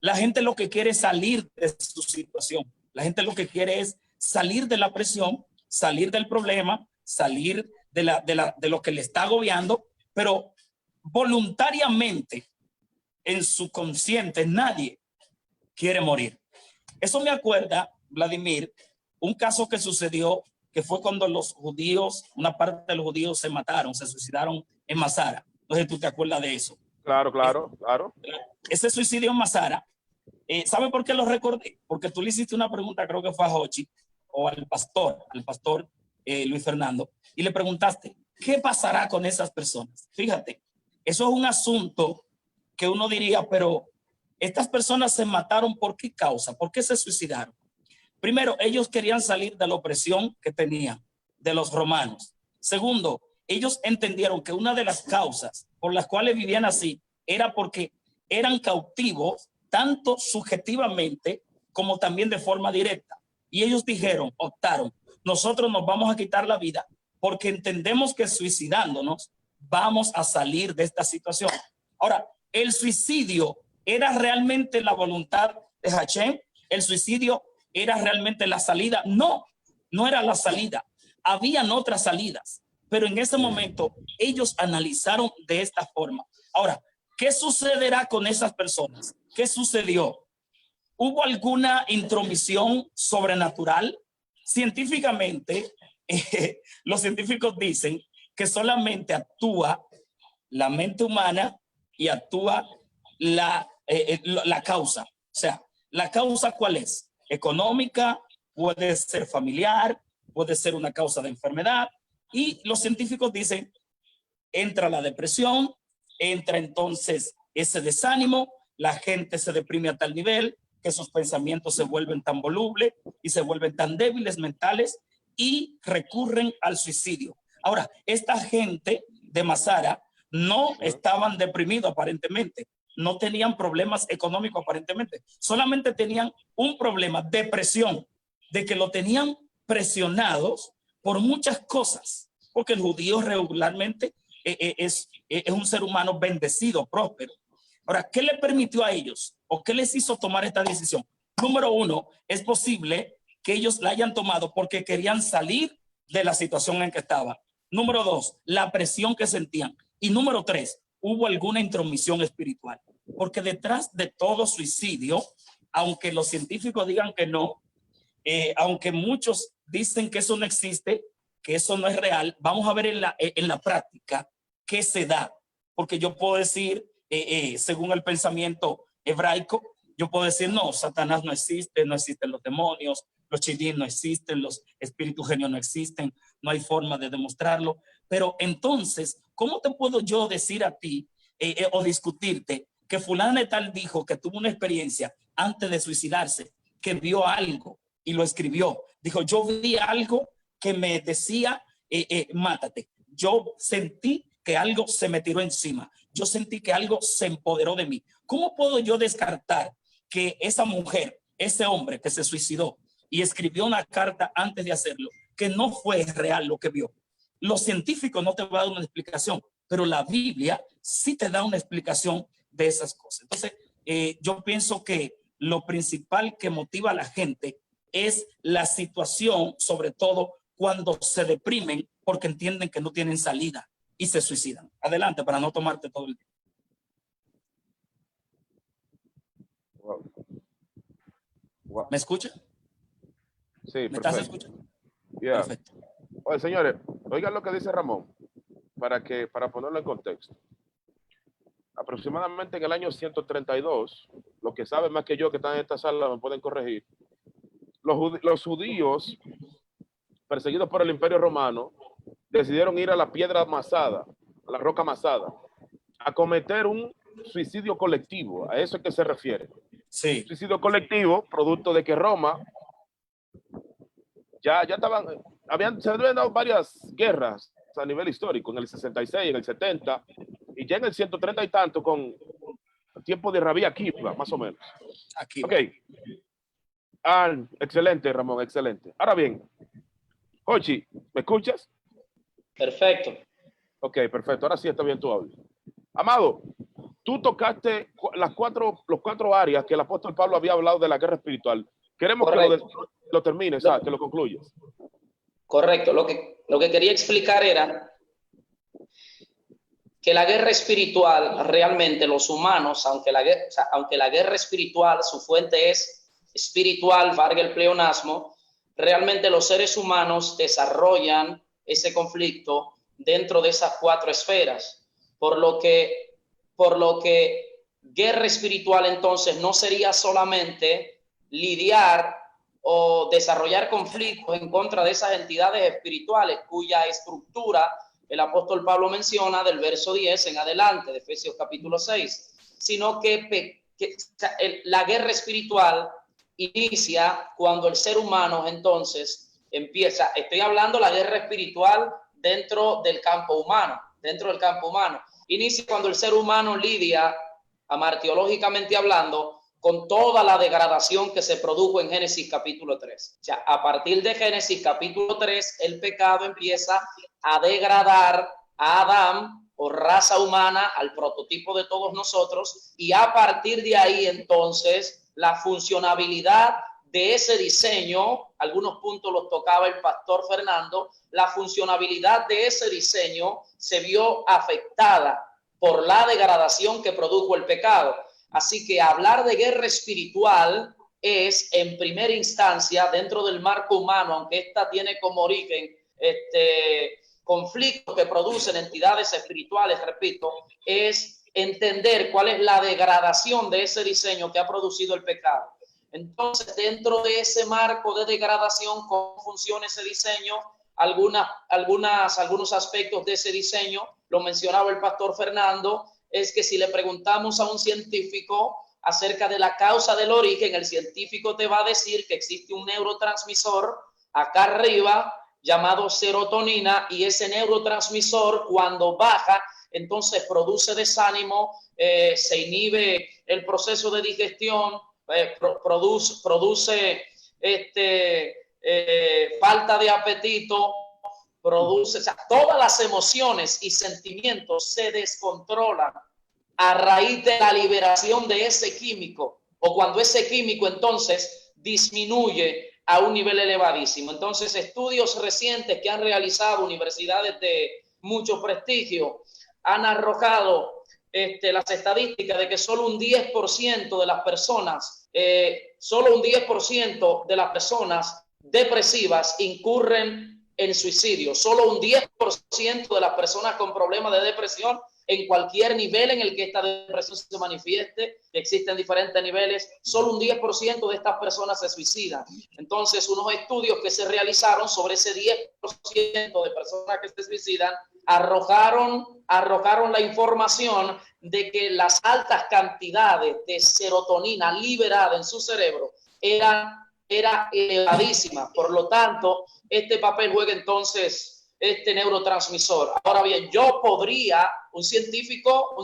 La gente lo que quiere es salir de su situación. La gente lo que quiere es salir de la presión, salir del problema, salir de lo que le está agobiando, pero voluntariamente en su consciente nadie quiere morir. Eso me acuerda, Vladimir, un caso que sucedió, que fue cuando los judíos, una parte de los judíos se mataron, se suicidaron en Masara. No sé si tú te acuerdas de eso. Claro. Ese suicidio en Masara, ¿sabe por qué lo recordé? Porque tú le hiciste una pregunta, creo que fue a Jochi o al pastor Luis Fernando, y le preguntaste, ¿qué pasará con esas personas? Fíjate, eso es un asunto que uno diría, pero estas personas se mataron ¿por qué causa? ¿Por qué se suicidaron? Primero, ellos querían salir de la opresión que tenían de los romanos. Segundo, ellos entendieron que una de las causas por las cuales vivían así era porque eran cautivos tanto subjetivamente como también de forma directa. Y ellos optaron, nosotros nos vamos a quitar la vida porque entendemos que suicidándonos vamos a salir de esta situación. Ahora, el suicidio ¿era realmente la voluntad de Hashem? ¿El suicidio era realmente la salida? No, no era la salida. Habían otras salidas, pero en ese momento ellos analizaron de esta forma. Ahora, ¿qué sucederá con esas personas? ¿Qué sucedió? ¿Hubo alguna intromisión sobrenatural? Científicamente, los científicos dicen que solamente actúa la mente humana y actúa la causa. O sea, ¿La causa cuál es? Económica, puede ser familiar, puede ser una causa de enfermedad. Y los científicos dicen, entra la depresión, entra entonces ese desánimo, la gente se deprime a tal nivel que sus pensamientos se vuelven tan volubles y se vuelven tan débiles mentales y recurren al suicidio. Ahora, esta gente de Mazara no estaban deprimidos aparentemente, no tenían problemas económicos aparentemente, solamente tenían un problema, depresión, de que lo tenían presionados por muchas cosas, porque el judío regularmente es un ser humano bendecido, próspero. Ahora, ¿qué le permitió a ellos o qué les hizo tomar esta decisión? Número uno, es posible que ellos la hayan tomado porque querían salir de la situación en que estaban. Número dos, la presión que sentían. Y número tres, hubo alguna intromisión espiritual. Porque detrás de todo suicidio, aunque los científicos digan que no, aunque muchos dicen que eso no existe, que eso no es real, vamos a ver en la práctica qué se da. Porque yo puedo decir, según el pensamiento hebraico, yo puedo decir, no, Satanás no existe, no existen los demonios, los chidín no existen, los espíritus genios no existen, no hay forma de demostrarlo. Pero entonces, ¿cómo te puedo yo decir a ti o discutirte que fulano de tal dijo que tuvo una experiencia antes de suicidarse, que vio algo y lo escribió? Dijo, yo vi algo que me decía, mátate. Yo sentí que algo se me tiró encima. Yo sentí que algo se empoderó de mí. ¿Cómo puedo yo descartar que esa mujer, ese hombre que se suicidó y escribió una carta antes de hacerlo, que no fue real lo que vio? Los científicos no te van a dar una explicación, pero la Biblia sí te da una explicación de esas cosas. Entonces, yo pienso que lo principal que motiva a la gente es la situación, sobre todo cuando se deprimen porque entienden que no tienen salida y se suicidan. Adelante, para no tomarte todo el tiempo. Wow. Wow. ¿Me escucha? Sí, ¿Me estás escuchando? Yeah. Perfecto. Oye, señores, oigan lo que dice Ramón, para ponerlo en contexto. Aproximadamente en el año 132, los que saben más que yo que están en esta sala me pueden corregir, los judíos perseguidos por el Imperio Romano decidieron ir a la piedra amasada, a la roca amasada, a cometer un suicidio colectivo. A eso es que se refiere. Sí. Suicidio colectivo, producto de que Roma ya estaban, se habían dado varias guerras a nivel histórico, en el 66, en el 70, y ya en el 130 y tanto, con el tiempo de Rabí Akiva, más o menos. Aquí. Ok. Excelente, Ramón, excelente. Ahora bien, Jochi, ¿me escuchas? Perfecto. Ok, perfecto. Ahora sí está bien tu audio. Amado, tú tocaste los cuatro áreas que el apóstol Pablo había hablado de la guerra espiritual. Queremos Correcto. que lo termines, que lo concluyas. Correcto. Lo que quería explicar era que la guerra espiritual, realmente los humanos, aunque la guerra espiritual, su fuente es espiritual, valga el pleonasmo, realmente los seres humanos desarrollan ese conflicto dentro de esas cuatro esferas. Por lo que guerra espiritual entonces no sería solamente lidiar o desarrollar conflictos en contra de esas entidades espirituales cuya estructura el apóstol Pablo menciona del verso 10 en adelante de Efesios capítulo 6, sino que la guerra espiritual inicia cuando el ser humano entonces empieza, estoy hablando la guerra espiritual dentro del campo humano, inicia cuando el ser humano lidia, amartiológicamente hablando, con toda la degradación que se produjo en Génesis capítulo 3. O sea, a partir de Génesis capítulo 3, el pecado empieza a degradar a Adán o raza humana, al prototipo de todos nosotros, y a partir de ahí entonces la funcionabilidad de ese diseño, algunos puntos los tocaba el pastor Fernando, la funcionabilidad de ese diseño se vio afectada por la degradación que produjo el pecado. Así que hablar de guerra espiritual es, en primera instancia, dentro del marco humano, aunque esta tiene como origen conflictos que producen entidades espirituales, repito, es entender cuál es la degradación de ese diseño que ha producido el pecado. Entonces, dentro de ese marco de degradación, ¿cómo funciona ese diseño? Algunos aspectos de ese diseño, lo mencionaba el pastor Fernando, es que si le preguntamos a un científico acerca de la causa del origen, el científico te va a decir que existe un neurotransmisor acá arriba llamado serotonina, y ese neurotransmisor cuando baja, entonces produce desánimo, se inhibe el proceso de digestión, produce falta de apetito, produce, o sea, todas las emociones y sentimientos se descontrolan a raíz de la liberación de ese químico, o cuando ese químico entonces disminuye a un nivel elevadísimo. Entonces, estudios recientes que han realizado universidades de mucho prestigio han arrojado las estadísticas de que solo un 10% de las personas, depresivas incurren en suicidio. Solo un 10% de las personas con problemas de depresión, en cualquier nivel en el que esta depresión se manifieste, existen diferentes niveles, solo un 10% de estas personas se suicidan. Entonces, unos estudios que se realizaron sobre ese 10% de personas que se suicidan arrojaron la información de que las altas cantidades de serotonina liberada en su cerebro era elevadísima. Por lo tanto, este papel juega entonces este neurotransmisor. Ahora bien, yo podría, un científico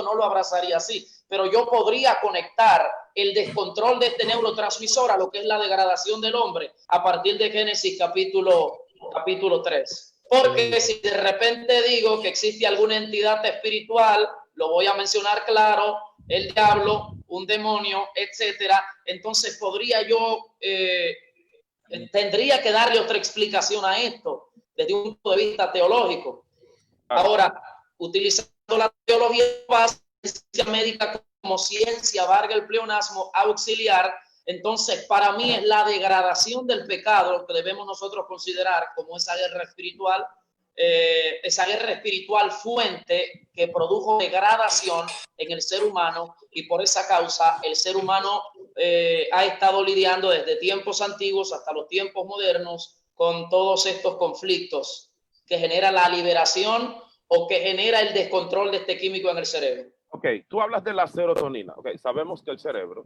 no lo abrazaría así, pero yo podría conectar el descontrol de este neurotransmisor a lo que es la degradación del hombre a partir de Génesis capítulo 3. Porque si de repente digo que existe alguna entidad espiritual, lo voy a mencionar claro, el diablo, un demonio, etcétera, entonces podría yo, tendría que darle otra explicación a esto desde un punto de vista teológico. Ahora, utilizando la teología básica, ciencia médica como ciencia, valga el pleonasmo, auxiliar, entonces para mí es la degradación del pecado lo que debemos nosotros considerar como esa guerra espiritual fuente que produjo degradación en el ser humano, y por esa causa el ser humano ha estado lidiando desde tiempos antiguos hasta los tiempos modernos con todos estos conflictos que genera la liberación o que genera el descontrol de este químico en el cerebro. Ok, tú hablas de la serotonina. Okay, sabemos que el cerebro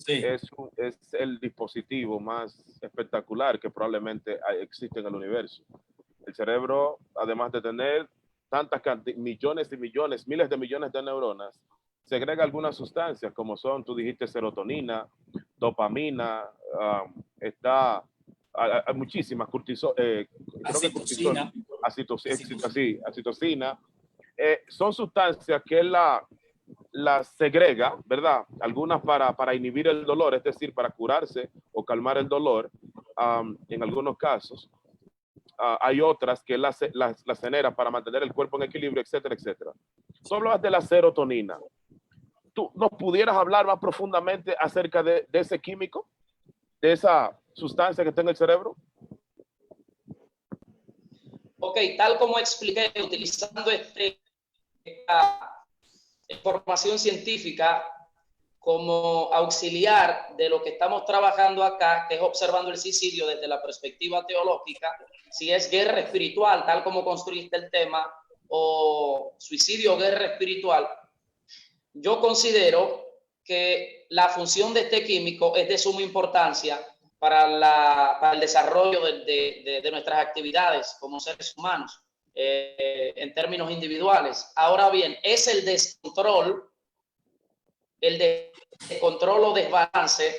es el dispositivo más espectacular que probablemente existe en el universo. El cerebro, además de tener tantas millones y millones, miles de millones de neuronas, segrega algunas sustancias como son, tú dijiste, serotonina, dopamina, hay muchísimas, acitocina. Son sustancias que la segrega, ¿verdad? Algunas para inhibir el dolor, es decir, para curarse o calmar el dolor, en algunos casos. Hay otras que las genera para mantener el cuerpo en equilibrio, etcétera, etcétera. Tú hablabas de la serotonina. ¿Tú nos pudieras hablar más profundamente acerca de ese químico, de esa sustancia que está en el cerebro? Ok, tal como expliqué, utilizando esta información científica como auxiliar de lo que estamos trabajando acá, que es observando el suicidio desde la perspectiva teológica, si es guerra espiritual, tal como construiste el tema, o suicidio o guerra espiritual, yo considero que la función de este químico es de suma importancia para el desarrollo de nuestras actividades como seres humanos, en términos individuales. Ahora bien, es el descontrol o desbalance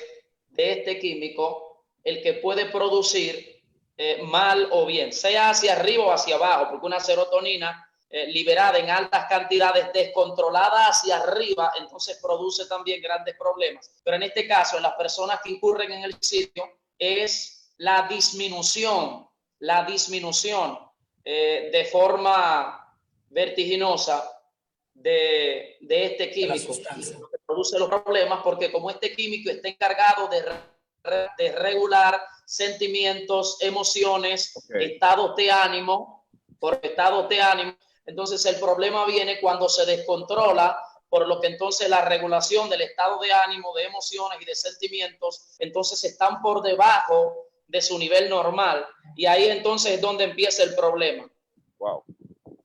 de este químico el que puede producir mal o bien, sea hacia arriba o hacia abajo, porque una serotonina liberada en altas cantidades, descontrolada hacia arriba, entonces produce también grandes problemas. Pero en este caso, en las personas que incurren en el suicidio, es la disminución de forma vertiginosa de este químico que produce los problemas, porque como este químico está encargado de regular sentimientos, emociones, estados de ánimo, entonces el problema viene cuando se descontrola por lo que entonces la regulación del estado de ánimo, de emociones y de sentimientos, entonces están por debajo de su nivel normal, y ahí entonces es donde empieza el problema. Wow.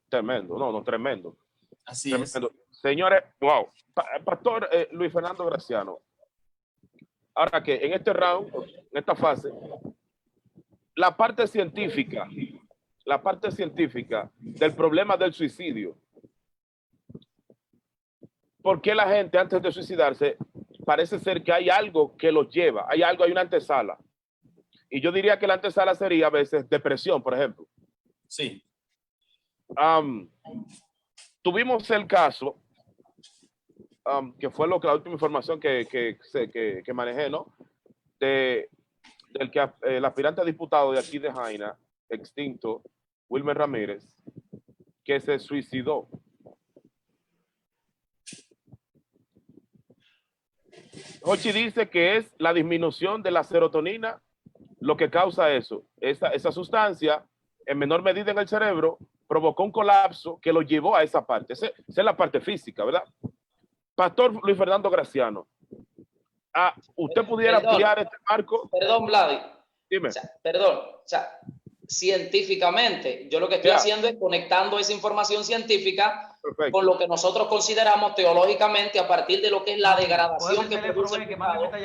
Tremendo, no, tremendo. Así Tremendo. Señores, wow. Pastor Luis Fernando Graciano, ahora que en este round, en esta fase, la parte científica del problema del suicidio. ¿Por qué la gente antes de suicidarse parece ser que hay algo que los lleva? Hay una antesala. Y yo diría que la antesala sería a veces depresión, por ejemplo. Sí. Tuvimos el caso, que fue la última información que manejé, ¿no? Del que el aspirante a diputado de aquí de Jaina, extinto, Wilmer Ramírez, que se suicidó. Hochi dice que es la disminución de la serotonina lo que causa eso. Esa sustancia, en menor medida en el cerebro, provocó un colapso que lo llevó a esa parte. Esa es la parte física, ¿verdad? Pastor Luis Fernando Graciano, ¿usted pudiera ampliar este marco? Perdón, Vladi. Dime. O sea, científicamente, yo lo que estoy haciendo es conectando esa información científica con lo que nosotros consideramos teológicamente a partir de lo que es la degradación que produce el pecado en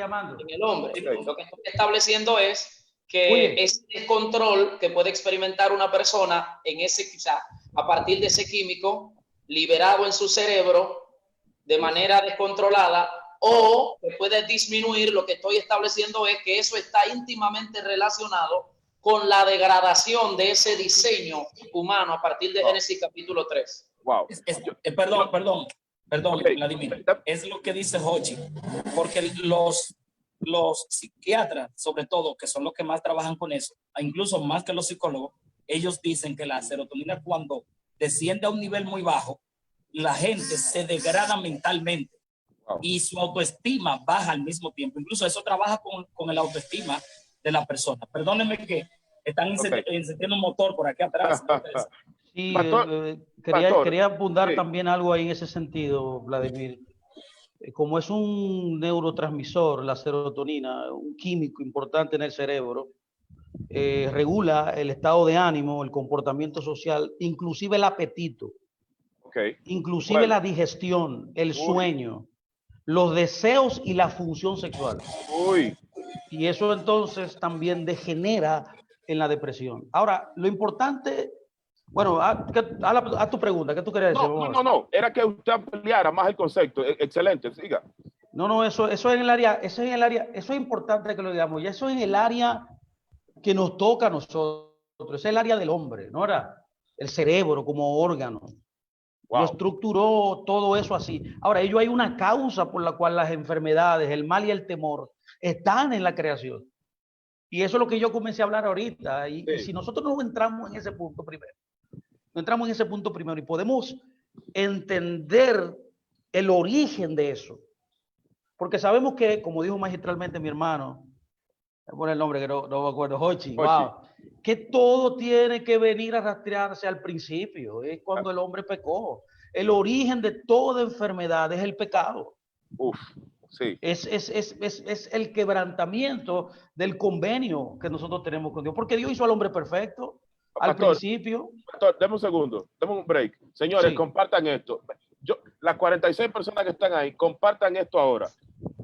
el hombre. Lo que estoy estableciendo es que ese descontrol que puede experimentar una persona en a partir de ese químico liberado en su cerebro de manera descontrolada, o que puede disminuir, lo que estoy estableciendo es que eso está íntimamente relacionado con la degradación de ese diseño humano a partir de Génesis capítulo 3. Wow. Perdón, okay. Vladimir, es lo que dice Hochi, porque los psiquiatras, sobre todo, que son los que más trabajan con eso, incluso más que los psicólogos, ellos dicen que la serotonina, cuando desciende a un nivel muy bajo, la gente se degrada mentalmente. Wow. Y su autoestima baja al mismo tiempo. Incluso eso trabaja con el autoestima de la persona. Perdónenme que están encendiendo un motor por aquí atrás. Sí, quería apuntar también algo ahí en ese sentido, Vladimir. Como es un neurotransmisor, la serotonina, un químico importante en el cerebro, regula el estado de ánimo, el comportamiento social, inclusive el apetito, inclusive la digestión, el sueño, los deseos y la función sexual. Y eso entonces también degenera en la depresión. Ahora, lo importante, bueno, a tu pregunta, ¿qué tú querías decir? No, era que usted ampliara más el concepto. Excelente, siga. No, eso es en el área, eso es importante que lo digamos, y eso es en el área que nos toca a nosotros, es el área del hombre, ¿no era? El cerebro como órgano. Wow. Lo estructuró todo eso así. Ahora, ello hay una causa por la cual las enfermedades, el mal y el temor están en la creación. Y eso es lo que yo comencé a hablar ahorita. Y si nosotros no entramos en ese punto primero, y podemos entender el origen de eso. Porque sabemos que, como dijo magistralmente mi hermano, por el nombre que no me acuerdo, Hochi, wow, que todo tiene que venir a rastrearse al principio, es cuando el hombre pecó. El origen de toda enfermedad es el pecado. Sí. Es el quebrantamiento del convenio que nosotros tenemos con Dios, porque Dios hizo al hombre perfecto al principio. Pastor, deme un segundo, deme un break. Señores, compartan esto. Las 46 personas que están ahí, compartan esto ahora.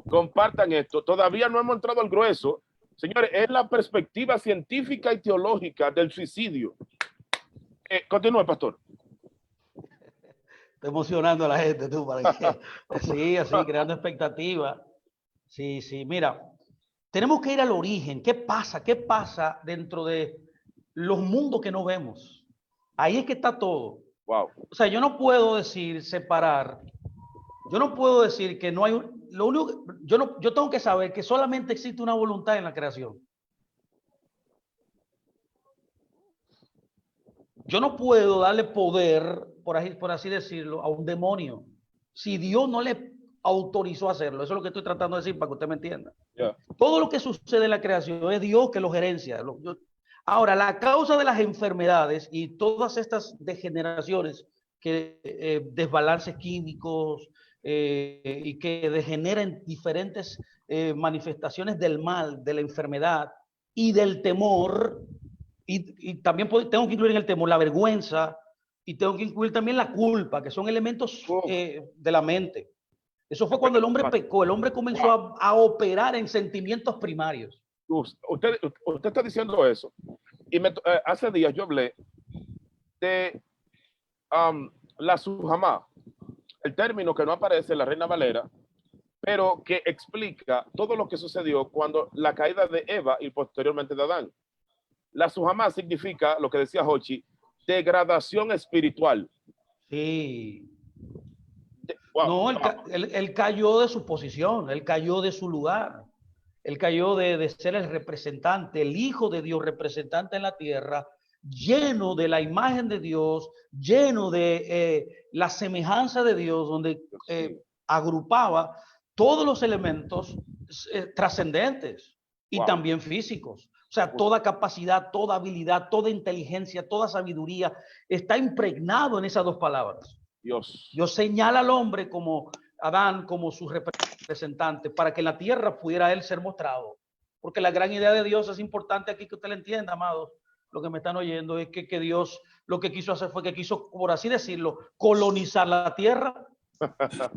Compartan esto. Todavía no hemos entrado al grueso. Señores, es la perspectiva científica y teológica del suicidio. Continúe, pastor. Está emocionando a la gente, tú, para que sí, así, creando expectativa. Sí, mira, tenemos que ir al origen. ¿Qué pasa dentro de los mundos que no vemos? Ahí es que está todo. Wow. O sea, yo no puedo separar. Yo no puedo decir que no hay lo único, yo tengo que saber que solamente existe una voluntad en la creación. Yo no puedo darle poder, por así decirlo, a un demonio si Dios no le autorizó a hacerlo. Eso es lo que estoy tratando de decir para que usted me entienda. Todo lo que sucede en la creación es Dios que lo gerencia. Ahora, la causa de las enfermedades y todas estas degeneraciones, desbalances químicos, y que degenera en diferentes manifestaciones del mal, de la enfermedad y del temor. Y también tengo que incluir en el temor la vergüenza y tengo que incluir también la culpa, que son elementos de la mente. Eso fue cuando el hombre pecó, el hombre comenzó a operar en sentimientos primarios. Usted está diciendo eso. Y hace días yo hablé de la sujamá, el término que no aparece en la Reina Valera, pero que explica todo lo que sucedió cuando la caída de Eva y posteriormente de Adán. La sujamá significa, lo que decía Jochi, degradación espiritual. Sí. No, él cayó de su posición, él cayó de su lugar, él cayó de ser el representante, el Hijo de Dios, representante en la tierra, lleno de la imagen de Dios, lleno de la semejanza de Dios, donde agrupaba todos los elementos trascendentes y también físicos. O sea, toda capacidad, toda habilidad, toda inteligencia, toda sabiduría está impregnado en esas dos palabras. Dios señala al hombre como Adán, como su representante, para que en la tierra pudiera él ser mostrado. Porque la gran idea de Dios es importante aquí que usted lo entienda, amados. Lo que me están oyendo es que Dios lo que quiso hacer fue que quiso, por así decirlo, colonizar la tierra.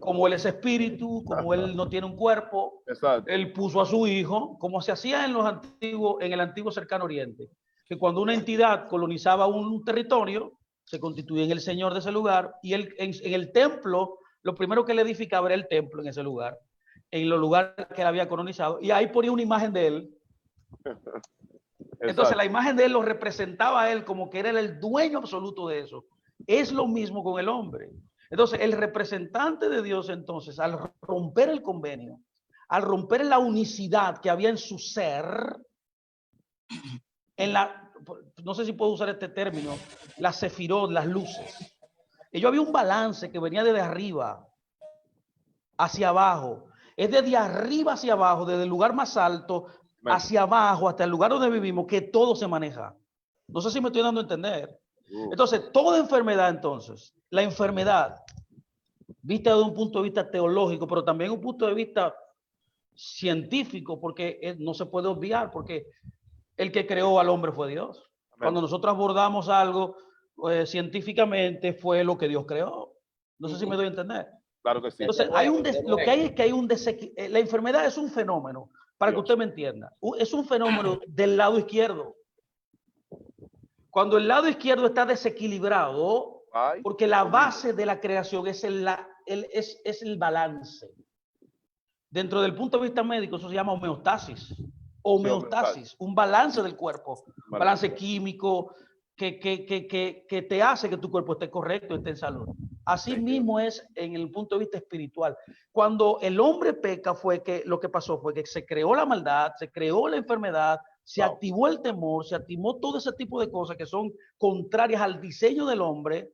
Como él es espíritu, como él no tiene un cuerpo, exacto, él puso a su hijo, como se hacía en el antiguo cercano oriente, que cuando una entidad colonizaba un territorio, se constituía en el señor de ese lugar, y él, en el templo, lo primero que le edificaba era el templo en ese lugar, en los lugares que él había colonizado, y ahí ponía una imagen de él. Entonces la imagen de él lo representaba a él como que era el dueño absoluto de eso. Es lo mismo con el hombre. Entonces, el representante de Dios, entonces, al romper el convenio, al romper la unicidad que había en su ser, no sé si puedo usar este término, la sefirot, las luces. Ellos había un balance que venía desde arriba hacia abajo. Es desde arriba hacia abajo, desde el lugar más alto hacia abajo, hasta el lugar donde vivimos, que todo se maneja. No sé si me estoy dando a entender. Entonces, toda enfermedad, entonces, la enfermedad, vista desde un punto de vista teológico, pero también un punto de vista científico, porque no se puede obviar, porque el que creó al hombre fue Dios. Amén. Cuando nosotros abordamos algo científicamente, fue lo que Dios creó. No sé si me doy a entender. Claro que sí. Entonces, lo que hay es que hay un desequilibrio. La enfermedad es un fenómeno, para que usted me entienda. Es un fenómeno del lado izquierdo. Cuando el lado izquierdo está desequilibrado, porque la base de la creación es el balance. Dentro del punto de vista médico, eso se llama homeostasis. Homeostasis, un balance del cuerpo, un balance químico que te hace que tu cuerpo esté correcto, esté en salud. Así mismo es en el punto de vista espiritual. Cuando el hombre peca, lo que pasó fue que se creó la maldad, se creó la enfermedad, se activó el temor, se activó todo ese tipo de cosas que son contrarias al diseño del hombre,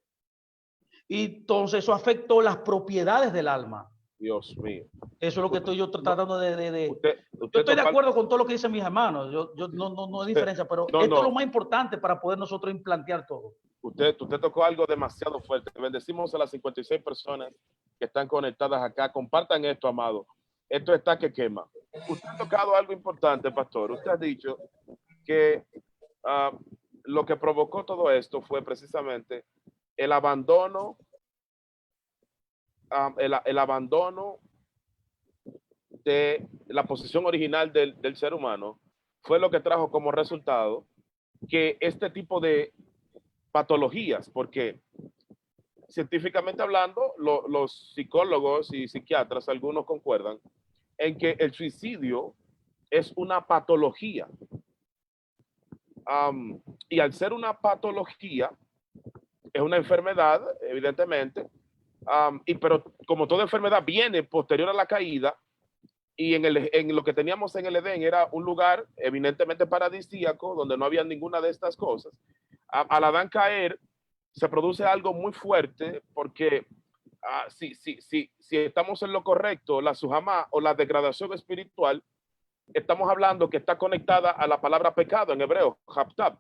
y entonces eso afectó las propiedades del alma. Dios mío. Eso es lo que estoy yo tratando de yo estoy de acuerdo con todo lo que dicen mis hermanos. Yo no hay diferencia, pero esto es lo más importante para poder nosotros implantear todo. Usted tocó algo demasiado fuerte. Bendecimos a las 56 personas que están conectadas acá. Compartan esto, amado. Esto está que quema. Usted ha tocado algo importante, pastor. Usted ha dicho que lo que provocó todo esto fue precisamente el abandono, el abandono de la posición original del ser humano. Fue lo que trajo como resultado que este tipo de patologías, porque científicamente hablando, los psicólogos y psiquiatras, algunos concuerdan en que el suicidio es una patología. Y al ser una patología, es una enfermedad, evidentemente, pero como toda enfermedad viene posterior a la caída, y en lo que teníamos en el Edén era un lugar evidentemente paradisíaco, donde no había ninguna de estas cosas. Al Adán caer, se produce algo muy fuerte, porque si estamos en lo correcto, la sujamá o la degradación espiritual, estamos hablando que está conectada a la palabra pecado en hebreo, haptab,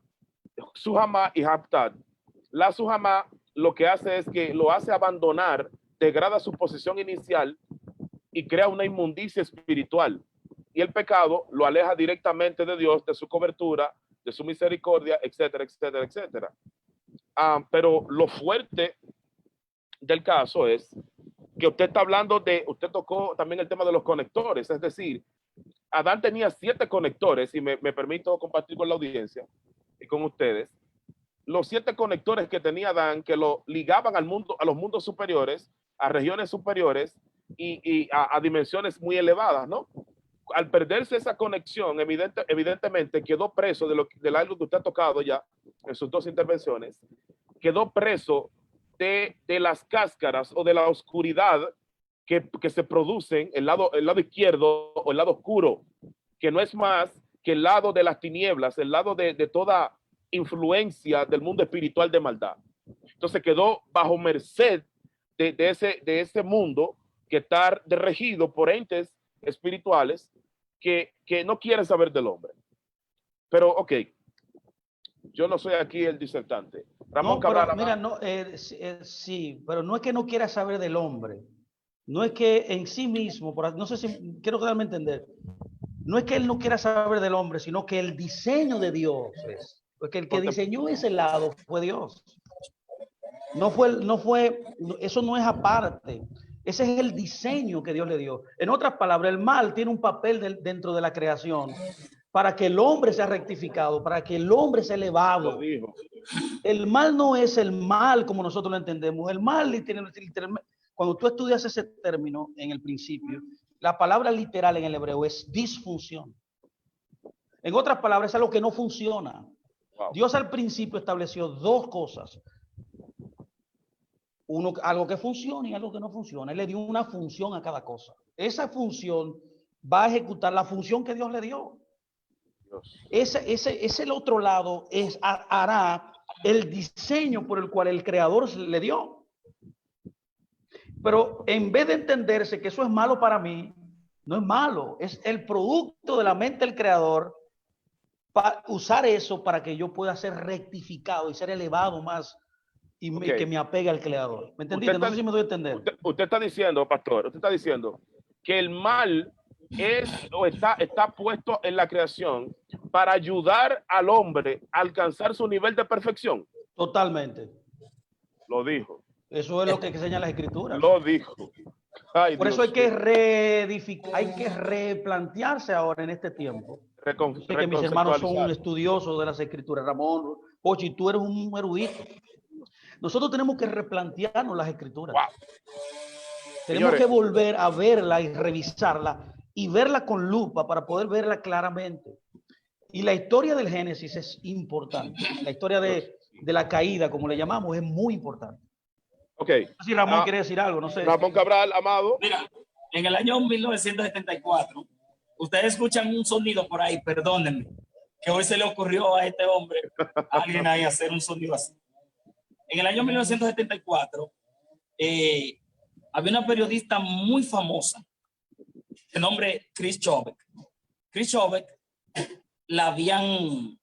sujamá y haptad. La sujamá lo que hace es que lo hace abandonar degrada su posición inicial y crea una inmundicia espiritual. Y el pecado lo aleja directamente de Dios, de su cobertura, de su misericordia, etcétera, etcétera, etcétera. Pero lo fuerte del caso es que usted está hablando de, usted tocó también el tema de los conectores, es decir, Adán tenía 7 conectores, y me permito compartir con la audiencia y con ustedes, los 7 conectores que tenía Adán, que lo ligaban al mundo, a los mundos superiores, a regiones superiores y a dimensiones muy elevadas, ¿no? Al perderse esa conexión, evidentemente quedó preso de algo que usted ha tocado ya en sus 2 intervenciones, quedó preso de las cáscaras o de la oscuridad que se producen el lado izquierdo o el lado oscuro, que no es más que el lado de las tinieblas, el lado de toda influencia del mundo espiritual de maldad. Entonces quedó bajo merced de ese mundo que está regido por entes espirituales que no quieren saber del hombre. Pero, ok, yo no soy aquí el disertante. Ramón No, Cabral, pero mira, no, sí, pero no es que no quiera saber del hombre. No es que en sí mismo, no sé si quiero darme a entender, no es que él no quiera saber del hombre, sino que el diseño de Dios es, porque el que diseñó ese lado fue Dios. Eso no es aparte. Ese es el diseño que Dios le dio. En otras palabras, el mal tiene un papel dentro de la creación para que el hombre sea rectificado, para que el hombre sea elevado. lo dijo. El mal no es el mal como nosotros lo entendemos. El mal, literalmente, cuando tú estudias ese término en el principio, la palabra literal en el hebreo es disfunción. En otras palabras, es algo que no funciona. Wow. Dios al principio estableció 2 cosas. Algo que funciona y algo que no funciona. Él le dio una función a cada cosa. Esa función va a ejecutar la función que Dios le dio. Ese el otro lado hará el diseño por el cual el creador le dio. Pero en vez de entenderse que eso es malo para mí, no es malo, es el producto de la mente del creador para usar eso para que yo pueda ser rectificado y ser elevado más y que me apegue al creador. ¿Me entendiste? No sé si me doy a entender. Usted está diciendo, pastor, usted está diciendo que el mal está puesto en la creación para ayudar al hombre a alcanzar su nivel de perfección. Totalmente. Lo dijo. Eso es lo que enseñan las escrituras. Lo dijo. Ay, por Dios eso hay que reedificar, hay que replantearse ahora en este tiempo. Sé que mis hermanos son estudiosos de las escrituras. Ramón, Pochi, tú eres un erudito. Nosotros tenemos que replantearnos las escrituras. Wow. Tenemos Señores, que volver a verla y revisarla y verla con lupa para poder verla claramente. Y la historia del Génesis es importante. La historia de la caída, como le llamamos, es muy importante. Ok. Si Ramón quiere decir algo, no sé. Ramón Cabral, amado. Mira, en el año 1974, ustedes escuchan un sonido por ahí, perdónenme, que hoy se le ocurrió a este hombre, a alguien ahí, hacer un sonido así. En el año 1974, había una periodista muy famosa, de nombre Chris Chobek. Chris Chobek le habían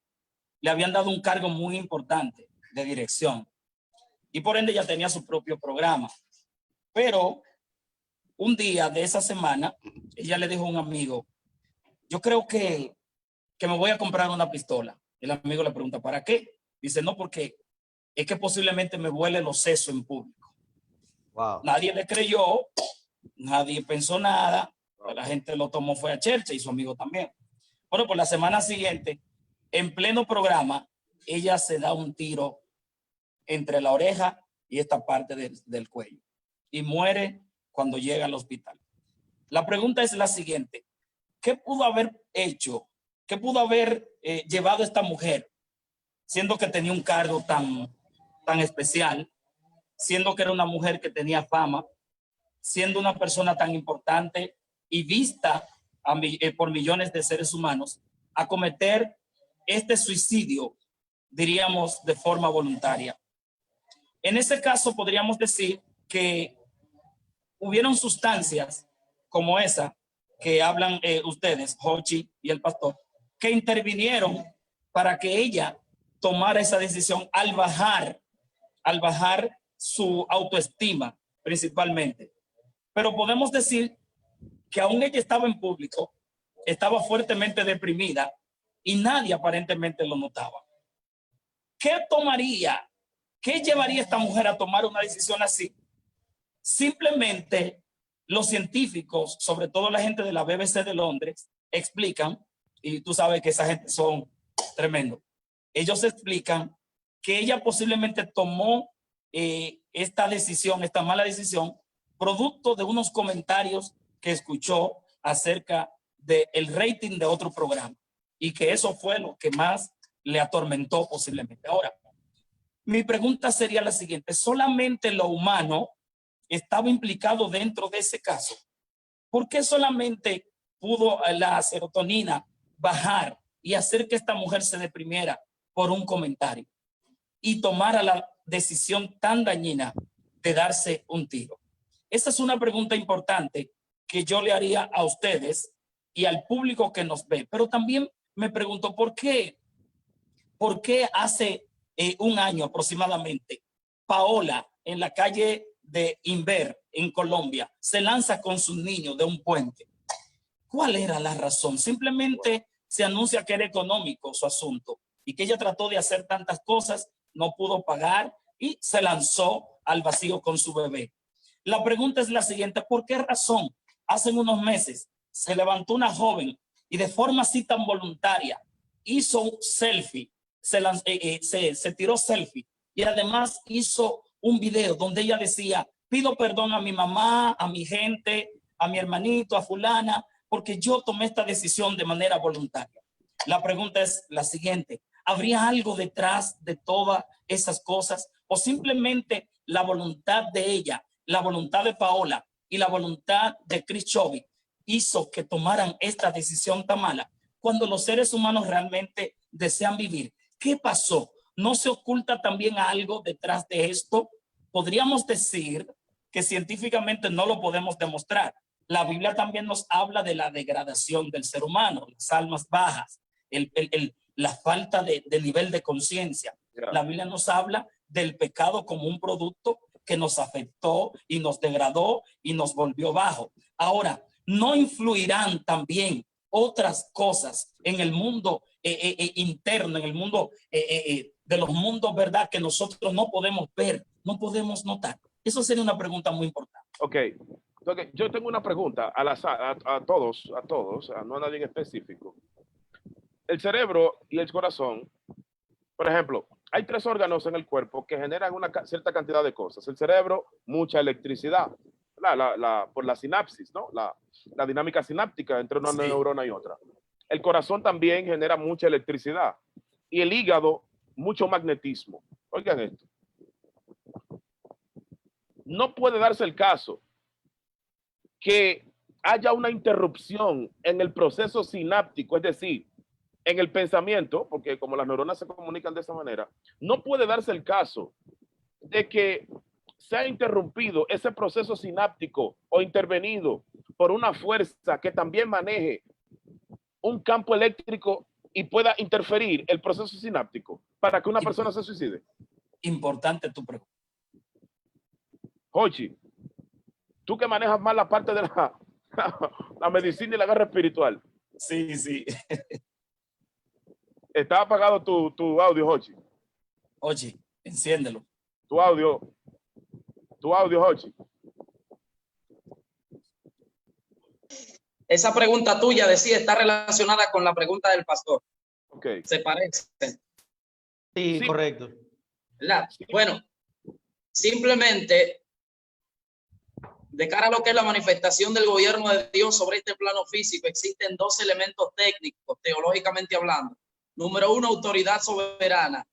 dado un cargo muy importante de dirección y por ende ya tenía su propio programa. Pero un día de esa semana, ella le dijo a un amigo, yo creo que me voy a comprar una pistola. El amigo le pregunta, ¿para qué? Dice, no, porque es que posiblemente me vuele los sesos en público. Wow. Nadie le creyó, nadie pensó nada, la gente lo tomó, fue a Churchill y su amigo también. Bueno, por la semana siguiente, en pleno programa, ella se da un tiro entre la oreja y esta parte del cuello y muere cuando llega al hospital. La pregunta es la siguiente, ¿qué pudo haber hecho? ¿Qué pudo haber llevado esta mujer, siendo que tenía un cargo tan especial, siendo que era una mujer que tenía fama, siendo una persona tan importante y vista por millones de seres humanos, a cometer este suicidio, diríamos, de forma voluntaria? En ese caso podríamos decir que hubieron sustancias como esa que hablan ustedes, Jochi y el pastor, que intervinieron para que ella tomara esa decisión al bajar su autoestima, principalmente. Pero podemos decir que aún ella estaba en público, estaba fuertemente deprimida y nadie aparentemente lo notaba. ¿Qué tomaría? ¿Qué llevaría a esta mujer a tomar una decisión así? Simplemente los científicos, sobre todo la gente de la BBC de Londres, explican, y tú sabes que esa gente son tremendos, ellos explican que ella posiblemente tomó esta decisión, esta mala decisión, producto de unos comentarios que escuchó acerca del rating de otro programa y que eso fue lo que más le atormentó posiblemente. Ahora, mi pregunta sería la siguiente: ¿solamente lo humano estaba implicado dentro de ese caso? ¿Por qué solamente pudo la serotonina bajar y hacer que esta mujer se deprimiera por un comentario y tomara la decisión tan dañina de darse un tiro? Esa es una pregunta importante que yo le haría a ustedes y al público que nos ve. Pero también me pregunto por qué hace un año aproximadamente Paola en la calle de Inver en Colombia se lanza con sus niños de un puente. ¿Cuál era la razón? Simplemente se anuncia que era económico su asunto y que ella trató de hacer tantas cosas, no pudo pagar y se lanzó al vacío con su bebé. La pregunta es la siguiente: ¿por qué razón hace unos meses se levantó una joven y de forma así tan voluntaria hizo un selfie, se tiró selfie y además hizo un video donde ella decía: pido perdón a mi mamá, a mi gente, a mi hermanito, a fulana, porque yo tomé esta decisión de manera voluntaria? La pregunta es la siguiente: ¿habría algo detrás de todas esas cosas o simplemente la voluntad de ella, la voluntad de Paola y la voluntad de Chris Chovy hizo que tomaran esta decisión tan mala cuando los seres humanos realmente desean vivir? ¿Qué pasó? ¿No se oculta también algo detrás de esto? Podríamos decir que científicamente no lo podemos demostrar. La Biblia también nos habla de la degradación del ser humano, las almas bajas, la falta de nivel de conciencia. La Biblia nos habla del pecado como un producto que nos afectó y nos degradó y nos volvió bajo. Ahora, ¿no influirán también otras cosas en el mundo interno, en el mundo de los mundos, verdad, que nosotros no podemos ver, no podemos notar? Eso sería una pregunta muy importante. Ok. Entonces, yo tengo una pregunta a todos, no a nadie en específico. El cerebro y el corazón, por ejemplo, hay 3 órganos en el cuerpo que generan una cierta cantidad de cosas. El cerebro, mucha electricidad, por la sinapsis, ¿no? La dinámica sináptica entre una neurona y otra. El corazón también genera mucha electricidad. Y el hígado, mucho magnetismo. Oigan esto. No puede darse el caso que haya una interrupción en el proceso sináptico, es decir, en el pensamiento, porque como las neuronas se comunican de esa manera, no puede darse el caso de que se ha interrumpido ese proceso sináptico o intervenido por una fuerza que también maneje un campo eléctrico y pueda interferir el proceso sináptico para que una persona se suicide. Importante tu pregunta. Jochi, tú que manejas más la parte de la medicina y la guerra espiritual. Sí, sí. Está apagado tu audio, Jochi. Oye, enciéndelo. Tu audio, Jochi. Esa pregunta tuya, decía, está relacionada con la pregunta del pastor. Okay. ¿Se parece? Sí, correcto. ¿Verdad? Bueno, simplemente de cara a lo que es la manifestación del gobierno de Dios sobre este plano físico, existen 2 elementos técnicos, teológicamente hablando. Número 1, autoridad soberana,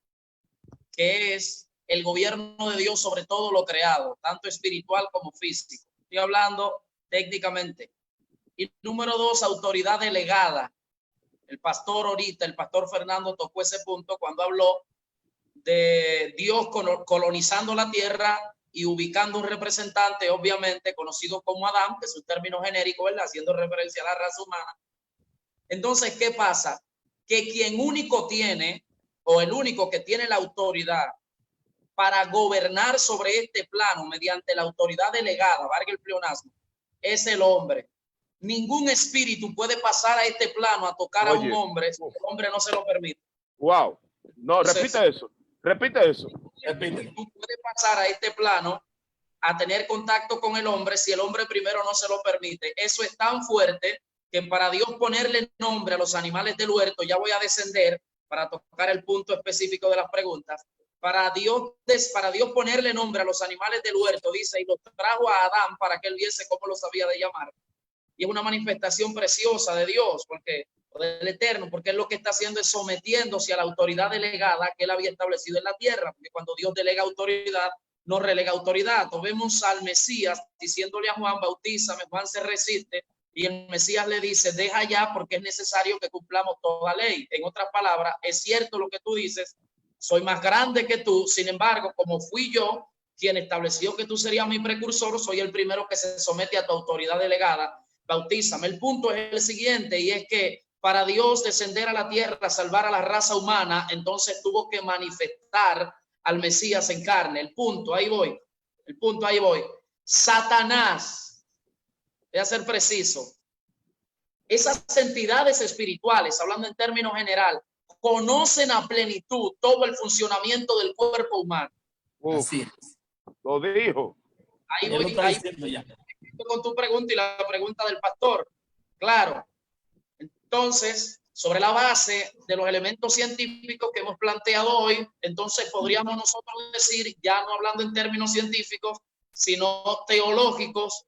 que es el gobierno de Dios sobre todo lo creado, tanto espiritual como físico. Estoy hablando técnicamente. Y número 2, autoridad delegada. El pastor Fernando tocó ese punto cuando habló de Dios colonizando la tierra y ubicando un representante, obviamente conocido como Adán, que es un término genérico, ¿verdad? Haciendo referencia a la raza humana. Entonces, ¿qué pasa? Que quien único tiene, o el único que tiene la autoridad para gobernar sobre este plano mediante la autoridad delegada, valga el pleonasmo, es el hombre. Ningún espíritu puede pasar a este plano a tocar a un hombre si el hombre no se lo permite. Wow. No, Entonces, repita eso. Repita eso. Repite. Tú puedes pasar a este plano a tener contacto con el hombre si el hombre primero no se lo permite. Eso es tan fuerte que para Dios ponerle nombre a los animales del huerto, ya voy a descender para tocar el punto específico de las preguntas. Para Dios ponerle nombre a los animales del huerto, dice, y los trajo a Adán para que él viese cómo los había de llamar. Y es una manifestación preciosa de Dios, porque del Eterno, porque él lo que está haciendo es sometiéndose a la autoridad delegada que él había establecido en la tierra, porque cuando Dios delega autoridad, no relega autoridad. Vemos al Mesías diciéndole a Juan, bautízame. Juan se resiste y el Mesías le dice, deja ya porque es necesario que cumplamos toda ley. En otras palabras, es cierto lo que tú dices, soy más grande que tú, sin embargo, como fui yo quien estableció que tú serías mi precursor, soy el primero que se somete a tu autoridad delegada, bautízame. El punto es el siguiente, y es que para Dios descender a la tierra, salvar a la raza humana, entonces tuvo que manifestar al Mesías en carne. El punto, ahí voy. El punto, ahí voy. Satanás, voy a ser preciso, esas entidades espirituales, hablando en términos general, conocen a plenitud todo el funcionamiento del cuerpo humano. Así es. Lo dijo. Ahí voy, ahí con tu pregunta y la pregunta del pastor. Claro. Entonces, sobre la base de los elementos científicos que hemos planteado hoy, entonces podríamos nosotros decir, ya no hablando en términos científicos, sino teológicos,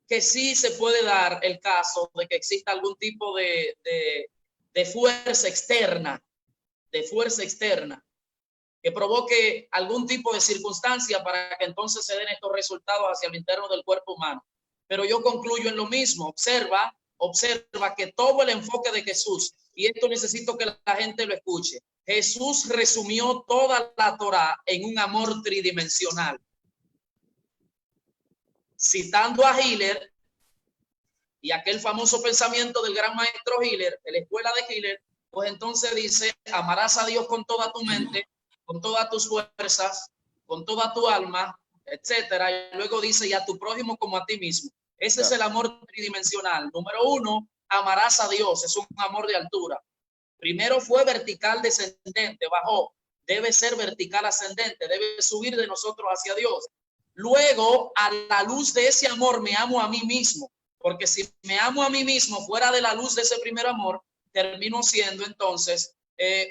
que sí se puede dar el caso de que exista algún tipo de fuerza externa, que provoque algún tipo de circunstancia para que entonces se den estos resultados hacia el interno del cuerpo humano. Pero yo concluyo en lo mismo. Observa que todo el enfoque de Jesús, y esto necesito que la gente lo escuche, Jesús resumió toda la Torá en un amor tridimensional. Citando a Hiller y aquel famoso pensamiento del gran maestro Hiller, de la escuela de Hiller, pues entonces dice, amarás a Dios con toda tu mente, con todas tus fuerzas, con toda tu alma, etcétera. Y luego dice, y a tu prójimo como a ti mismo. Ese es el amor tridimensional. Número uno, amarás a Dios. Es un amor de altura. Primero fue vertical descendente, bajó. Debe ser vertical ascendente. Debe subir de nosotros hacia Dios. Luego, a la luz de ese amor, me amo a mí mismo. Porque si me amo a mí mismo fuera de la luz de ese primer amor, termino siendo entonces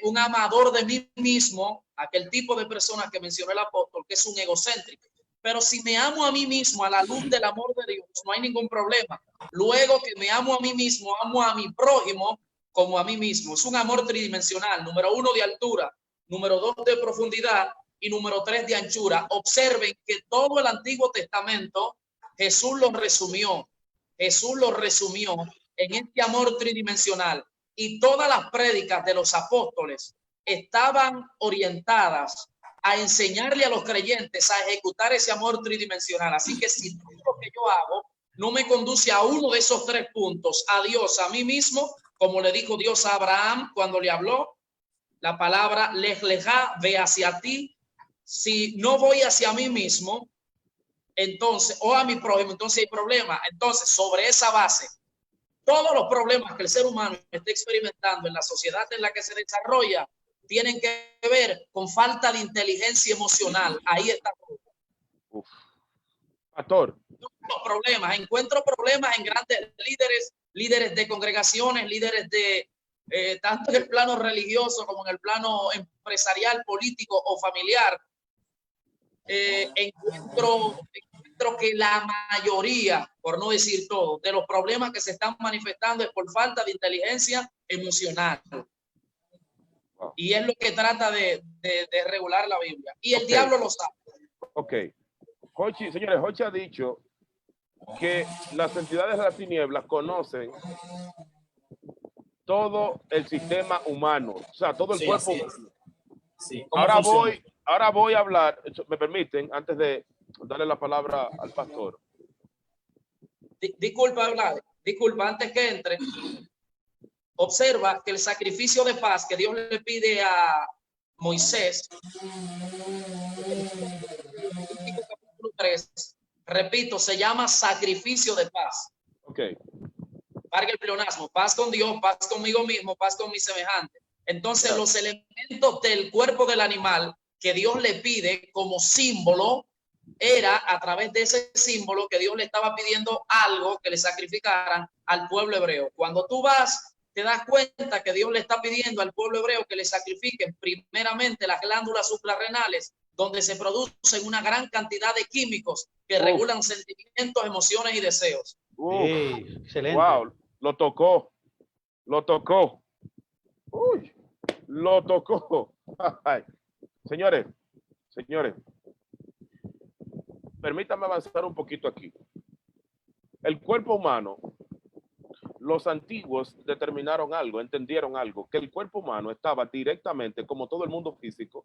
un amador de mí mismo, aquel tipo de persona que mencionó el apóstol, que es un egocéntrico. Pero si me amo a mí mismo a la luz del amor de Dios, no hay ningún problema. Luego que me amo a mí mismo, amo a mi prójimo como a mí mismo. Es un amor tridimensional. Número uno, de altura. Número dos, de profundidad. Y número tres, de anchura. Observen que todo el Antiguo Testamento, Jesús lo resumió. Jesús lo resumió en este amor tridimensional. Y todas las prédicas de los apóstoles estaban orientadas a enseñarle a los creyentes a ejecutar ese amor tridimensional. Así que si todo lo que yo hago no me conduce a uno de esos tres puntos, a Dios, a mí mismo, como le dijo Dios a Abraham cuando le habló la palabra lej lejá, ve hacia ti. Si no voy hacia mí mismo, entonces, o a mi prójimo, entonces hay problema. Entonces, sobre esa base, todos los problemas que el ser humano está experimentando en la sociedad en la que se desarrolla tienen que ver con falta de inteligencia emocional. Ahí está. Pastor. Los problemas. Encuentro problemas en grandes líderes de congregaciones, líderes de tanto en el plano religioso como en el plano empresarial, político o familiar. Encuentro que la mayoría, por no decir todo, de los problemas que se están manifestando es por falta de inteligencia emocional. Y es lo que trata de regular la Biblia. Y el diablo lo sabe. Ok. Jochi, señores, Jochi ha dicho que las entidades de las tinieblas conocen todo el sistema humano, o sea, todo el cuerpo humano. Sí. Ahora voy a hablar, me permiten, antes de darle la palabra al pastor. Disculpa, antes que entre. Observa que el sacrificio de paz que Dios le pide a Moisés, capítulo 3, repito, se llama sacrificio de paz. Ok. Valga el pleonasmo, paz con Dios, paz conmigo mismo, paz con mi semejante. Entonces, Claro. los elementos del cuerpo del animal que Dios le pide como símbolo, era a través de ese símbolo que Dios le estaba pidiendo algo que le sacrificaran al pueblo hebreo. Cuando tú vas, te das cuenta que Dios le está pidiendo al pueblo hebreo que le sacrifiquen primeramente las glándulas suprarrenales, donde se producen una gran cantidad de químicos que regulan sentimientos, emociones y deseos. Sí, excelente. Wow, lo tocó. Lo tocó. Uy, lo tocó. Ay. Señores, permítame avanzar un poquito aquí. El cuerpo humano, los antiguos determinaron algo, entendieron algo, que el cuerpo humano estaba directamente, como todo el mundo físico,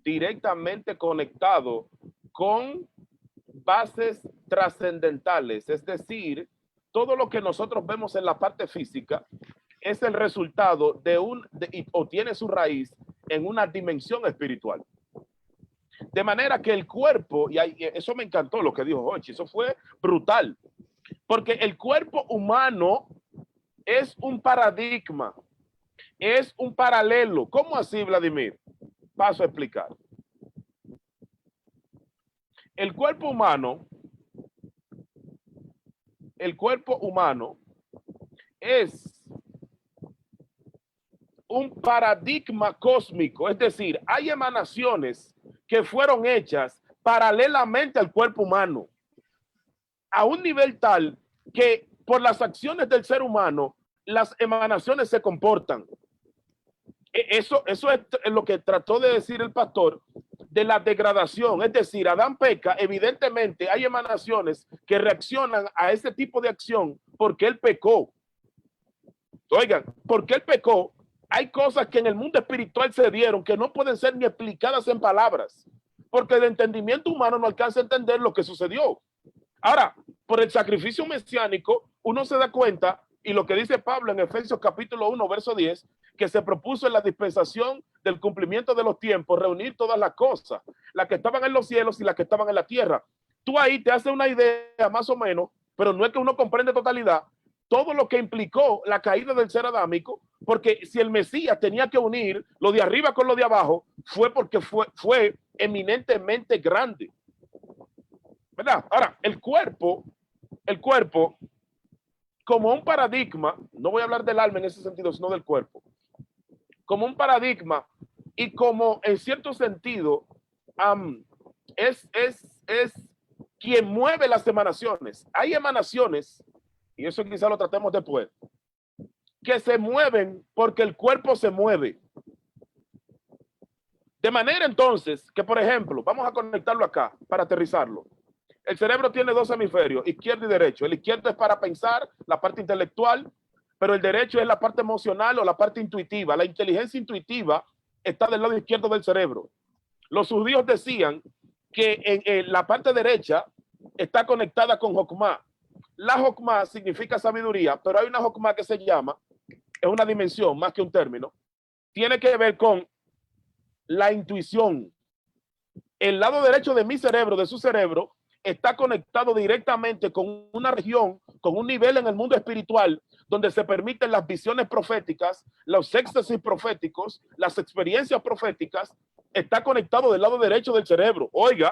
directamente conectado con bases trascendentales, es decir, todo lo que nosotros vemos en la parte física es el resultado o tiene su raíz en una dimensión espiritual. De manera que el cuerpo, y eso me encantó lo que dijo Jochi, eso fue brutal, porque el cuerpo humano es un paradigma, es un paralelo. ¿Cómo así, Vladimir? Paso a explicar. El cuerpo humano es un paradigma cósmico, es decir, hay emanaciones que fueron hechas paralelamente al cuerpo humano, a un nivel tal que por las acciones del ser humano, las emanaciones se comportan. Eso es lo que trató de decir el pastor de la degradación, es decir, Adán peca, evidentemente hay emanaciones que reaccionan a ese tipo de acción porque él pecó. Oigan, porque él pecó, hay cosas que en el mundo espiritual se dieron que no pueden ser ni explicadas en palabras, porque el entendimiento humano no alcanza a entender lo que sucedió. Ahora, por el sacrificio mesiánico, uno se da cuenta, y lo que dice Pablo en Efesios capítulo 1, verso 10, que se propuso en la dispensación del cumplimiento de los tiempos, reunir todas las cosas, las que estaban en los cielos y las que estaban en la tierra. Tú ahí te haces una idea más o menos, pero no es que uno comprende totalidad, todo lo que implicó la caída del ser adámico, porque si el Mesías tenía que unir lo de arriba con lo de abajo, fue porque fue eminentemente grande. ¿Verdad? Ahora, el cuerpo, como un paradigma, no voy a hablar del alma en ese sentido, sino del cuerpo, como un paradigma y como en cierto sentido es quien mueve las emanaciones. Hay emanaciones, y eso quizá lo tratemos después, que se mueven porque el cuerpo se mueve. De manera entonces que, por ejemplo, vamos a conectarlo acá para aterrizarlo. El cerebro tiene dos hemisferios, izquierdo y derecho. El izquierdo es para pensar, la parte intelectual, pero el derecho es la parte emocional o la parte intuitiva. La inteligencia intuitiva está del lado izquierdo del cerebro. Los judíos decían que en la parte derecha está conectada con Jokmah. La Jokmah significa sabiduría, pero hay una Jokmah que se llama, es una dimensión más que un término, tiene que ver con la intuición. El lado derecho de mi cerebro, de su cerebro, está conectado directamente con una región, con un nivel en el mundo espiritual, donde se permiten las visiones proféticas, los éxtasis proféticos, las experiencias proféticas, está conectado del lado derecho del cerebro. Oiga,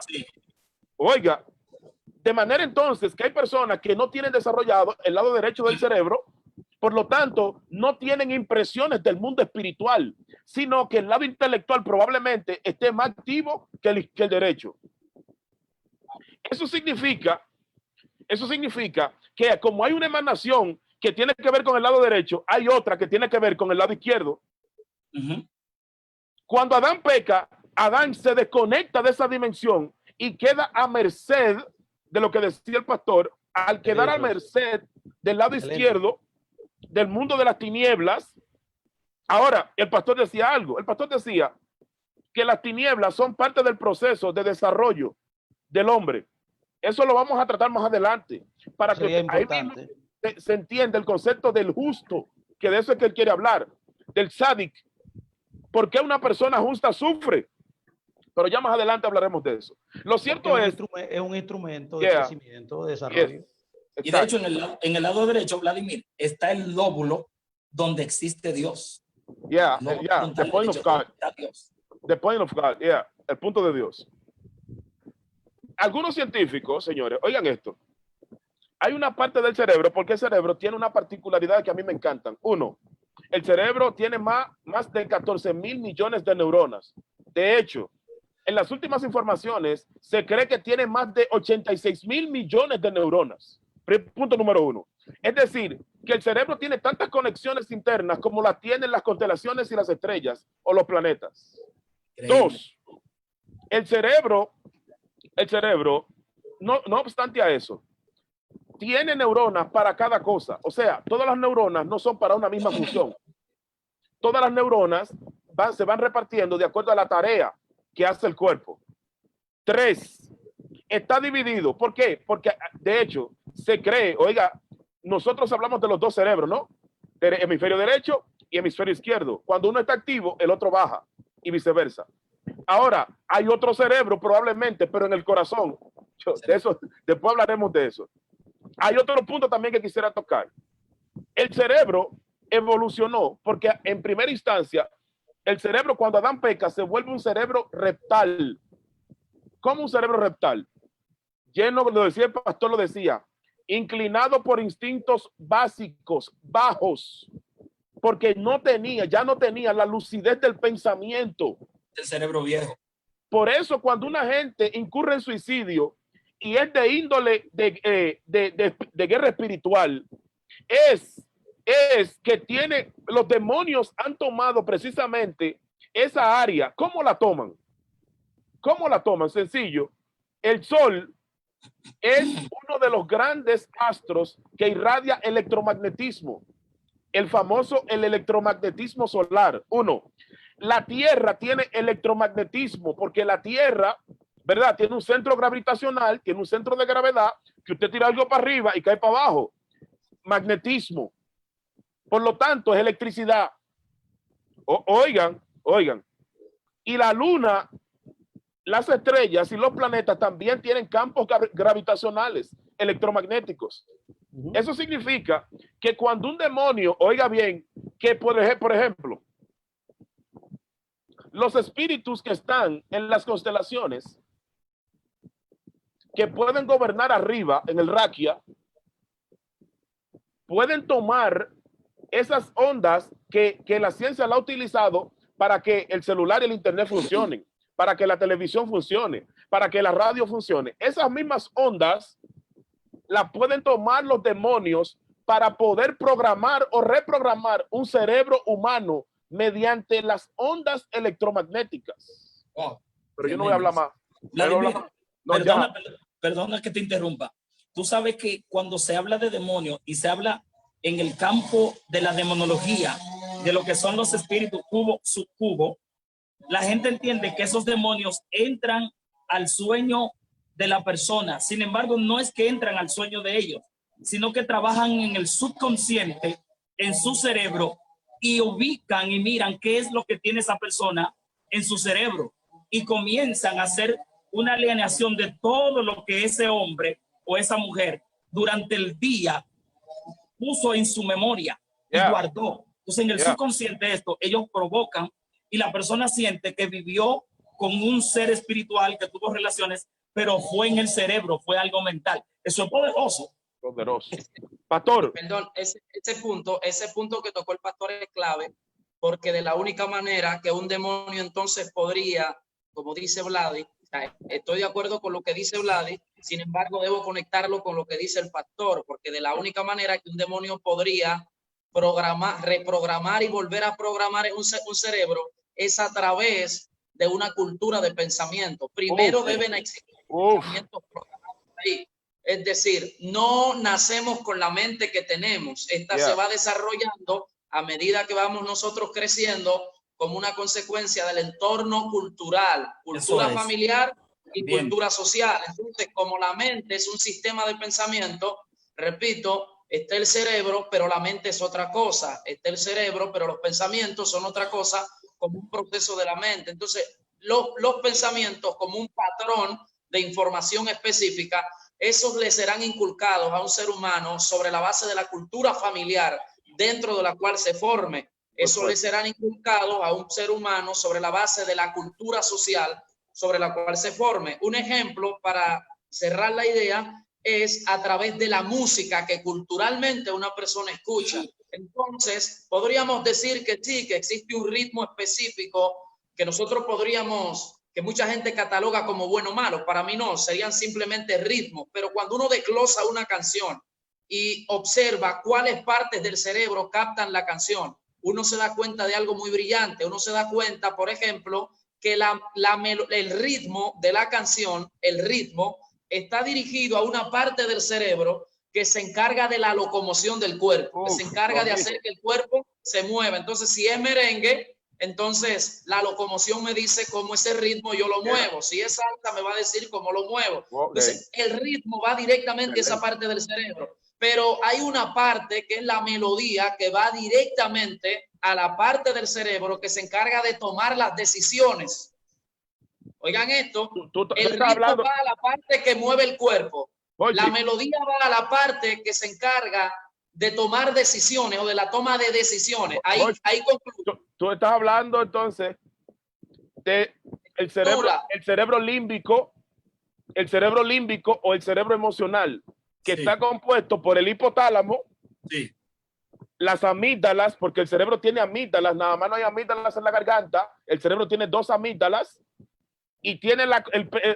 oiga, de manera entonces que hay personas que no tienen desarrollado el lado derecho del cerebro, por lo tanto, no tienen impresiones del mundo espiritual, sino que el lado intelectual probablemente esté más activo que el derecho. Eso significa que como hay una emanación que tiene que ver con el lado derecho, hay otra que tiene que ver con el lado izquierdo. Cuando Adán peca, Adán se desconecta de esa dimensión y queda a merced de lo que decía el pastor. Al quedar a merced del lado izquierdo, del mundo de las tinieblas. Ahora, el pastor decía algo. El pastor decía que las tinieblas son parte del proceso de desarrollo del hombre. Eso lo vamos a tratar más adelante para que ahí mismo se entienda el concepto del justo, que de eso es que él quiere hablar, del sádic. ¿Por qué una persona justa sufre? Pero ya más adelante hablaremos de eso. Lo cierto es un instrumento de Yeah. crecimiento, de desarrollo. Yes. Y de hecho, Exacto. en el lado derecho, Vladimir, está el lóbulo donde existe Dios. Yeah, El lóbulo yeah, frontal the point of derecho, God. donde está Dios. The point of God, yeah, el punto de Dios. Algunos científicos, señores, oigan esto. Hay una parte del cerebro, porque el cerebro tiene una particularidad que a mí me encantan. Uno, el cerebro tiene más de 14,000 millones de neuronas. De hecho, en las últimas informaciones, se cree que tiene más de 86,000 millones de neuronas. Punto número uno. Es decir, que el cerebro tiene tantas conexiones internas como las tienen las constelaciones y las estrellas o los planetas. Increíble. Dos, el cerebro, no obstante a eso, tiene neuronas para cada cosa. O sea, todas las neuronas no son para una misma función. Todas las neuronas se van repartiendo de acuerdo a la tarea que hace el cuerpo. 3, está dividido. ¿Por qué? Porque de hecho se cree, oiga, nosotros hablamos de los dos cerebros, ¿no? Hemisferio derecho y hemisferio izquierdo. Cuando uno está activo, el otro baja y viceversa. Ahora, hay otro cerebro probablemente, pero en el corazón. De eso, después hablaremos de eso. Hay otro punto también que quisiera tocar. El cerebro evolucionó porque en primera instancia, el cerebro cuando Adán peca se vuelve un cerebro reptal. ¿Cómo un cerebro reptal? Lleno, lo decía el pastor, lo decía, inclinado por instintos básicos, bajos, porque ya no tenía la lucidez del pensamiento. El cerebro viejo. Por eso cuando una gente incurre en suicidio y es de índole de guerra espiritual, es que los demonios han tomado precisamente esa área. ¿Cómo la toman? ¿Cómo la toman? Sencillo. El sol es uno de los grandes astros que irradia electromagnetismo. El electromagnetismo solar. Uno, la Tierra tiene electromagnetismo porque la Tierra, ¿verdad? Tiene un centro gravitacional, tiene un centro de gravedad, que usted tira algo para arriba y cae para abajo. Magnetismo. Por lo tanto, es electricidad. Oigan. Y la luna, las estrellas y los planetas también tienen campos gravitacionales, electromagnéticos. Eso significa que cuando un demonio, oiga bien, que por ejemplo, los espíritus que están en las constelaciones, que pueden gobernar arriba en el Raquia, pueden tomar esas ondas que la ciencia la ha utilizado para que el celular y el internet funcionen, para que la televisión funcione, para que la radio funcione. Esas mismas ondas las pueden tomar los demonios para poder programar o reprogramar un cerebro humano mediante las ondas electromagnéticas. Wow. Pero yo no voy a hablar más. Vladimir, No, perdona que te interrumpa. Tú sabes que cuando se habla de demonios y se habla en el campo de la demonología, de lo que son los espíritus cubo, subcubo, la gente entiende que esos demonios entran al sueño de la persona. Sin embargo, no es que entran al sueño de ellos, sino que trabajan en el subconsciente, en su cerebro, y ubican y miran qué es lo que tiene esa persona en su cerebro y comienzan a hacer una alienación de todo lo que ese hombre o esa mujer durante el día puso en su memoria y guardó. Entonces, en el subconsciente esto, ellos provocan y la persona siente que vivió con un ser espiritual que tuvo relaciones, pero fue en el cerebro, fue algo mental. Eso es poderoso. Poderoso. Pastor. Perdón, ese punto que tocó el pastor es clave, porque de la única manera que un demonio entonces podría, como dice Vladi, estoy de acuerdo con lo que dice Vladi, sin embargo debo conectarlo con lo que dice el pastor, porque de la única manera que un demonio podría reprogramar y volver a programar un cerebro es a través de una cultura de pensamiento. Primero deben existir pensamientos programados ahí. Es decir, no nacemos con la mente que tenemos. Esta se va desarrollando a medida que vamos nosotros creciendo como una consecuencia del entorno cultural, cultura familiar y cultura social. Entonces, como la mente es un sistema de pensamiento, repito, está el cerebro, pero la mente es otra cosa. Está el cerebro, pero los pensamientos son otra cosa. como un proceso de la mente. Entonces, los pensamientos como un patrón de información específica, esos le serán inculcados a un ser humano sobre la base de la cultura familiar dentro de la cual se forme. Eso le serán inculcados a un ser humano sobre la base de la cultura social sobre la cual se forme. Un ejemplo para cerrar la idea es a través de la música que culturalmente una persona escucha. Entonces, podríamos decir que sí, que existe un ritmo específico que nosotros podríamos, que mucha gente cataloga como bueno o malo. Para mí no, serían simplemente ritmos. Pero cuando uno desglosa una canción y observa cuáles partes del cerebro captan la canción, uno se da cuenta de algo muy brillante. Uno se da cuenta, por ejemplo, que el ritmo de la canción, el ritmo, está dirigido a una parte del cerebro que se encarga de la locomoción del cuerpo, que se encarga de hacer que el cuerpo se mueva. Entonces, si es merengue, entonces la locomoción me dice cómo ese ritmo yo lo muevo. Si es salsa, me va a decir cómo lo muevo. Entonces, el ritmo va directamente a esa parte del cerebro. Pero hay una parte que es la melodía que va directamente a la parte del cerebro que se encarga de tomar las decisiones. Oigan esto, el ritmo va a la parte que mueve el cuerpo. Oye, la melodía va a la parte que se encarga de tomar decisiones o de la toma de decisiones. Ahí concluyo. Tú estás hablando entonces de el cerebro límbico o el cerebro emocional, que está compuesto por el hipotálamo, las amígdalas, porque el cerebro tiene amígdalas, nada más no hay amígdalas en la garganta, el cerebro tiene 2 amígdalas y tiene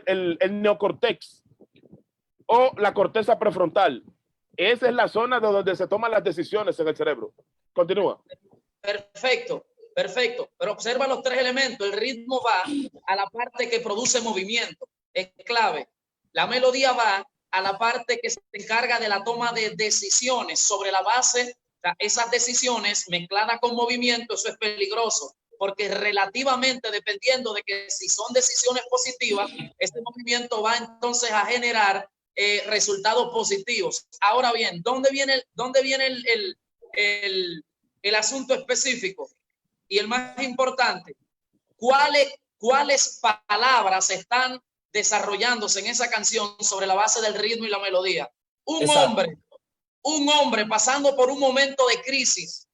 el neocortex o la corteza prefrontal. Esa es la zona de donde se toman las decisiones en el cerebro. Continúa. Perfecto, perfecto. Pero observa los 3 elementos. El ritmo va a la parte que produce movimiento. Es clave. La melodía va a la parte que se encarga de la toma de decisiones sobre la base. Esas decisiones mezcladas con movimiento, eso es peligroso. Porque relativamente, dependiendo de que si son decisiones positivas, este movimiento va entonces a generar resultados positivos. Ahora bien, ¿dónde viene el asunto específico? Y el más importante, ¿cuáles palabras están desarrollándose en esa canción sobre la base del ritmo y la melodía? Un hombre pasando por un momento de crisis.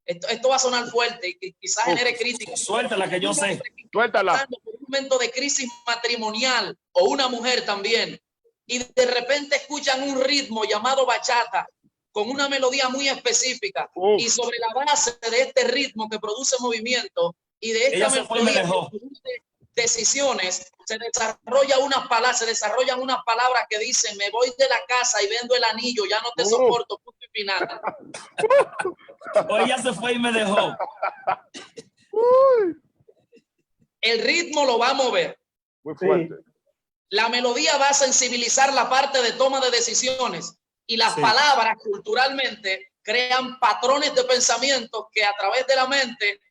Esto va a sonar fuerte y quizás genere crítica. Suéltala, que yo sé. Suéltala. Por un momento de crisis matrimonial, o una mujer también, y de repente escuchan un ritmo llamado bachata con una melodía muy específica, y sobre la base de este ritmo que produce movimiento y de esta melodía que produce decisiones, se desarrollan unas palabras que dicen: me voy de la casa y vendo el anillo, ya no te soporto, punto y final. O ella se fue y me dejó. El ritmo lo va a mover. Muy fuerte. La melodía va a sensibilizar la parte de toma de decisiones, y las palabras culturalmente crean patrones de pensamiento que a través de la mente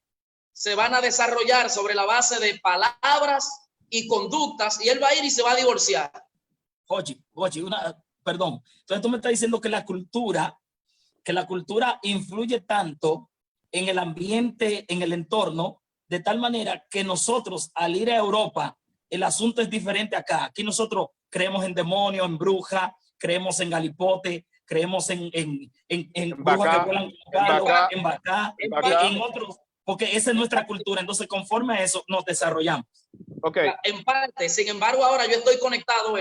se van a desarrollar sobre la base de palabras y conductas, y él va a ir y se va a divorciar. Oye, perdón. Entonces tú me estás diciendo que la cultura influye tanto en el ambiente, en el entorno, de tal manera que nosotros al ir a Europa, el asunto es diferente acá. Aquí nosotros creemos en demonios, en brujas, creemos en galipote, creemos en brujas que vuelan en Bacá, en otros, porque esa es nuestra cultura. Entonces, conforme a eso, nos desarrollamos. En parte, sin embargo, ahora yo estoy conectado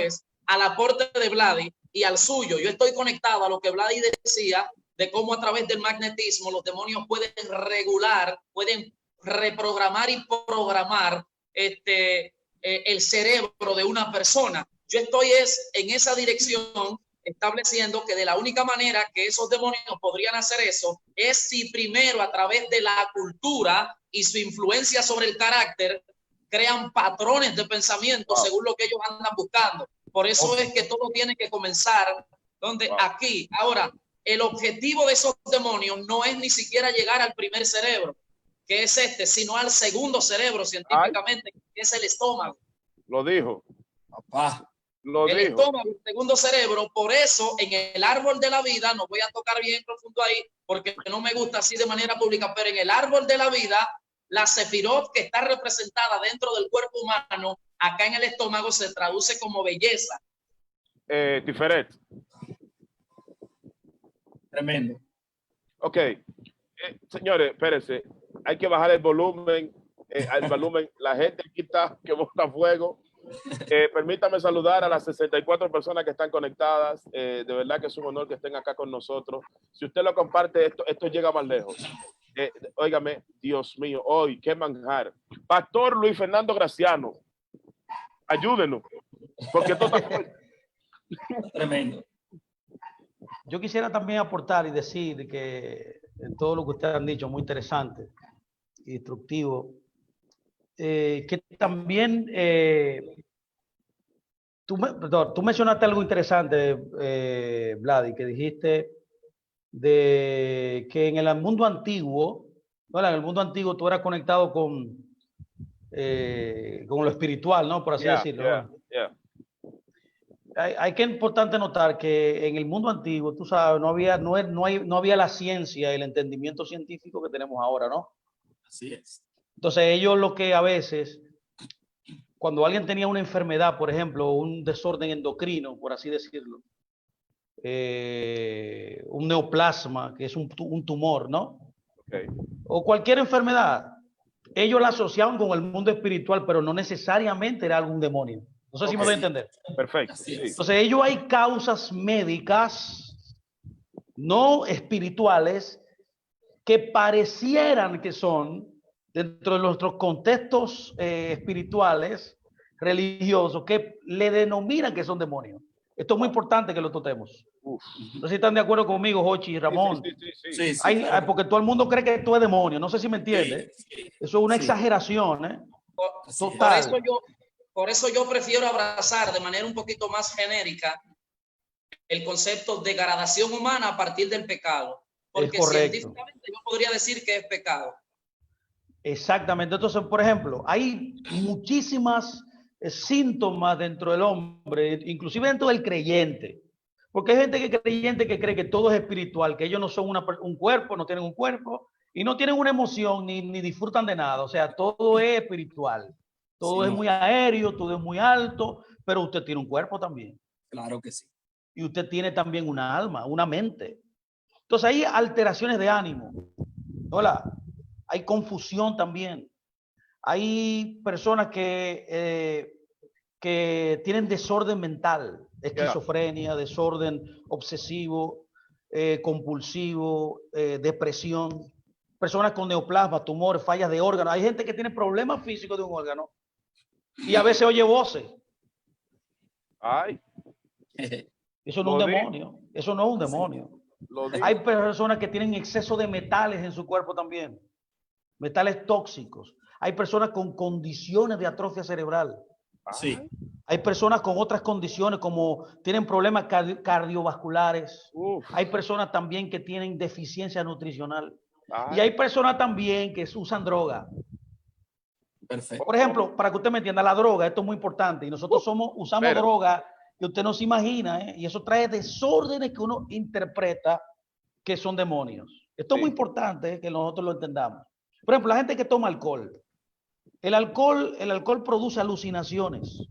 al aporte de Vladi y al suyo. Yo estoy conectado a lo que Vladi decía de cómo a través del magnetismo los demonios pueden regular, pueden reprogramar y programar el cerebro de una persona. Yo estoy en esa dirección, estableciendo que de la única manera que esos demonios podrían hacer eso es si primero, a través de la cultura y su influencia sobre el carácter, crean patrones de pensamiento según lo que ellos andan buscando. Por eso es que todo tiene que comenzar aquí. Ahora, el objetivo de esos demonios no es ni siquiera llegar al primer cerebro, que es sino al segundo cerebro científicamente, que es el estómago. Lo dijo. Papá. El estómago, el segundo cerebro. Por eso en el árbol de la vida, no voy a tocar bien profundo ahí porque no me gusta así de manera pública, pero en el árbol de la vida la sefirot que está representada dentro del cuerpo humano, acá en el estómago se traduce como belleza. Tiferet. Tremendo. Ok. Señores, espérense. Hay que bajar el volumen. La gente aquí está que bota fuego. Permítame saludar a las 64 personas que están conectadas. De verdad que es un honor que estén acá con nosotros. Si usted lo comparte, esto llega más lejos. Óigame, Dios mío, hoy, qué manjar. Pastor Luis Fernando Graciano, ayúdenos, porque esto está fuerte. Tremendo. Yo quisiera también aportar y decir que todo lo que ustedes han dicho, muy interesante y instructivo, que también tú mencionaste algo interesante, Vladi, que dijiste de que en el mundo antiguo, ¿no? En el mundo antiguo tú eras conectado con lo espiritual, ¿no? Por así decirlo. ¿No? Hay que importante notar que en el mundo antiguo, tú sabes, no había la ciencia y el entendimiento científico que tenemos ahora, ¿no? Así es. Entonces ellos lo que a veces, cuando alguien tenía una enfermedad, por ejemplo, un desorden endocrino, por así decirlo, un neoplasma, que es un tumor, ¿no? Okay. O cualquier enfermedad, ellos la asociaban con el mundo espiritual, pero no necesariamente era algún demonio. No sé si me doy a entender. Perfecto. Sí. Entonces, ellos hay causas médicas no espirituales que parecieran que son, dentro de nuestros contextos espirituales, religiosos, que le denominan que son demonios. Esto es muy importante que lo tratemos. No sé si están de acuerdo conmigo, Jochi y Ramón. Sí, porque todo el mundo cree que esto es demonio. No sé si me entiende. Eso es una exageración, ¿eh? Total. Por eso yo prefiero abrazar de manera un poquito más genérica el concepto de degradación humana a partir del pecado. Porque científicamente yo podría decir que es pecado. Exactamente. Entonces, por ejemplo, hay muchísimas síntomas dentro del hombre, inclusive dentro del creyente. Porque hay creyente que cree que todo es espiritual, que ellos no son un cuerpo, no tienen un cuerpo y no tienen una emoción ni disfrutan de nada. O sea, todo es espiritual. Todo es muy aéreo, todo es muy alto, pero usted tiene un cuerpo también. Claro que sí. Y usted tiene también una alma, una mente. Entonces hay alteraciones de ánimo. Hola, hay confusión también. Hay personas que tienen desorden mental, esquizofrenia, desorden obsesivo, compulsivo, depresión. Personas con neoplasma, tumores, fallas de órganos. Hay gente que tiene problemas físicos de un órgano y a veces oye voces. Ay. Eso no es un demonio. Eso no es un demonio. Hay personas que tienen exceso de metales en su cuerpo también. Metales tóxicos. Hay personas con condiciones de atrofia cerebral. Sí. Hay personas con otras condiciones como tienen problemas cardiovasculares. Hay personas también que tienen deficiencia nutricional. Y hay personas también que usan droga. Perfecto. Por ejemplo, para que usted me entienda, la droga, esto es muy importante. Y nosotros usamos droga que usted no se imagina, y eso trae desórdenes que uno interpreta que son demonios. Esto es muy importante que nosotros lo entendamos. Por ejemplo, la gente que toma alcohol. El alcohol produce alucinaciones.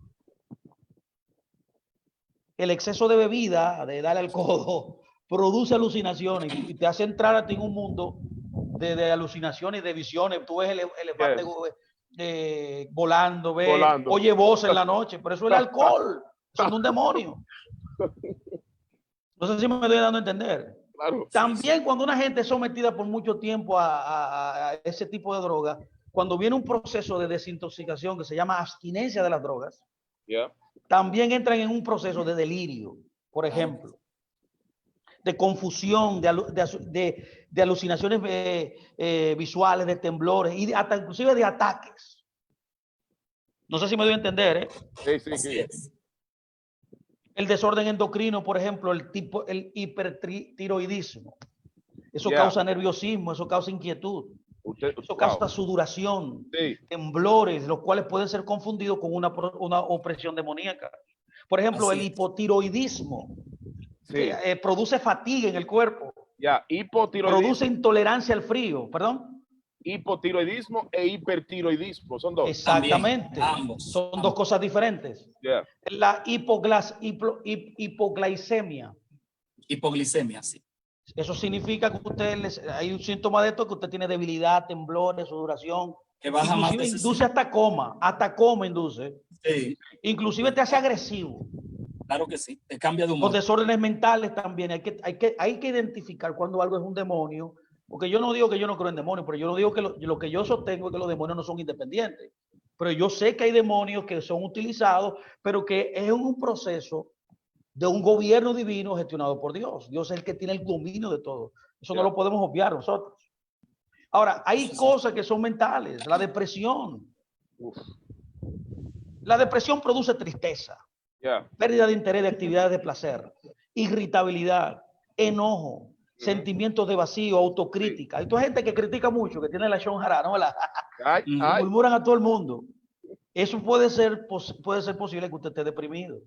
El exceso de bebida, de darle al codo, produce alucinaciones y te hace entrar a ti en un mundo de alucinaciones, de visiones. Tú ves el elefante volando, oye voz en la noche, pero eso es el alcohol. Eso es un demonio. No sé si me estoy dando a entender. Claro. También cuando una gente es sometida por mucho tiempo a ese tipo de droga, cuando viene un proceso de desintoxicación que se llama abstinencia de las drogas, también entran en un proceso de delirio, por ejemplo, de confusión, de alucinaciones visuales, de temblores y hasta inclusive de ataques. No sé si me doy a entender, ¿eh? Sí. El desorden endocrino, por ejemplo, el hipertiroidismo. Eso causa nerviosismo, eso causa inquietud. Eso causa sudoración, temblores, los cuales pueden ser confundidos con una opresión demoníaca. Por ejemplo, el hipotiroidismo produce fatiga en el cuerpo. Hipotiroidismo. Produce intolerancia al frío, perdón. hipotiroidismo e hipertiroidismo. Son dos. Exactamente. También, ambos. Son dos cosas diferentes. Yeah. La hipoglicemia. Hipoglicemia, sí. Eso significa que hay un síntoma de esto que usted tiene debilidad, temblores, sudoración. Que baja más Inclusive de induce hasta coma induce. Sí, Inclusive te hace agresivo. claro que sí. Te cambia de Los humor. desórdenes mentales también. Hay que identificar cuando algo es un demonio. Porque yo no digo que yo no creo en demonios, pero yo no digo que lo que yo sostengo es que los demonios no son independientes. Pero yo sé que hay demonios que son utilizados, pero que es un proceso de un gobierno divino gestionado por Dios. Dios es el que tiene el dominio de todo. Eso no lo podemos obviar nosotros. Ahora, hay cosas que son mentales. La depresión. La depresión produce tristeza, Yeah. pérdida de interés de actividades de placer, irritabilidad, enojo, sentimientos de vacío, autocrítica. Hay toda gente que critica mucho, que tiene la shonjara, ¿no? Ay, ay. Murmuran a todo el mundo. Eso puede ser posible que usted esté deprimido.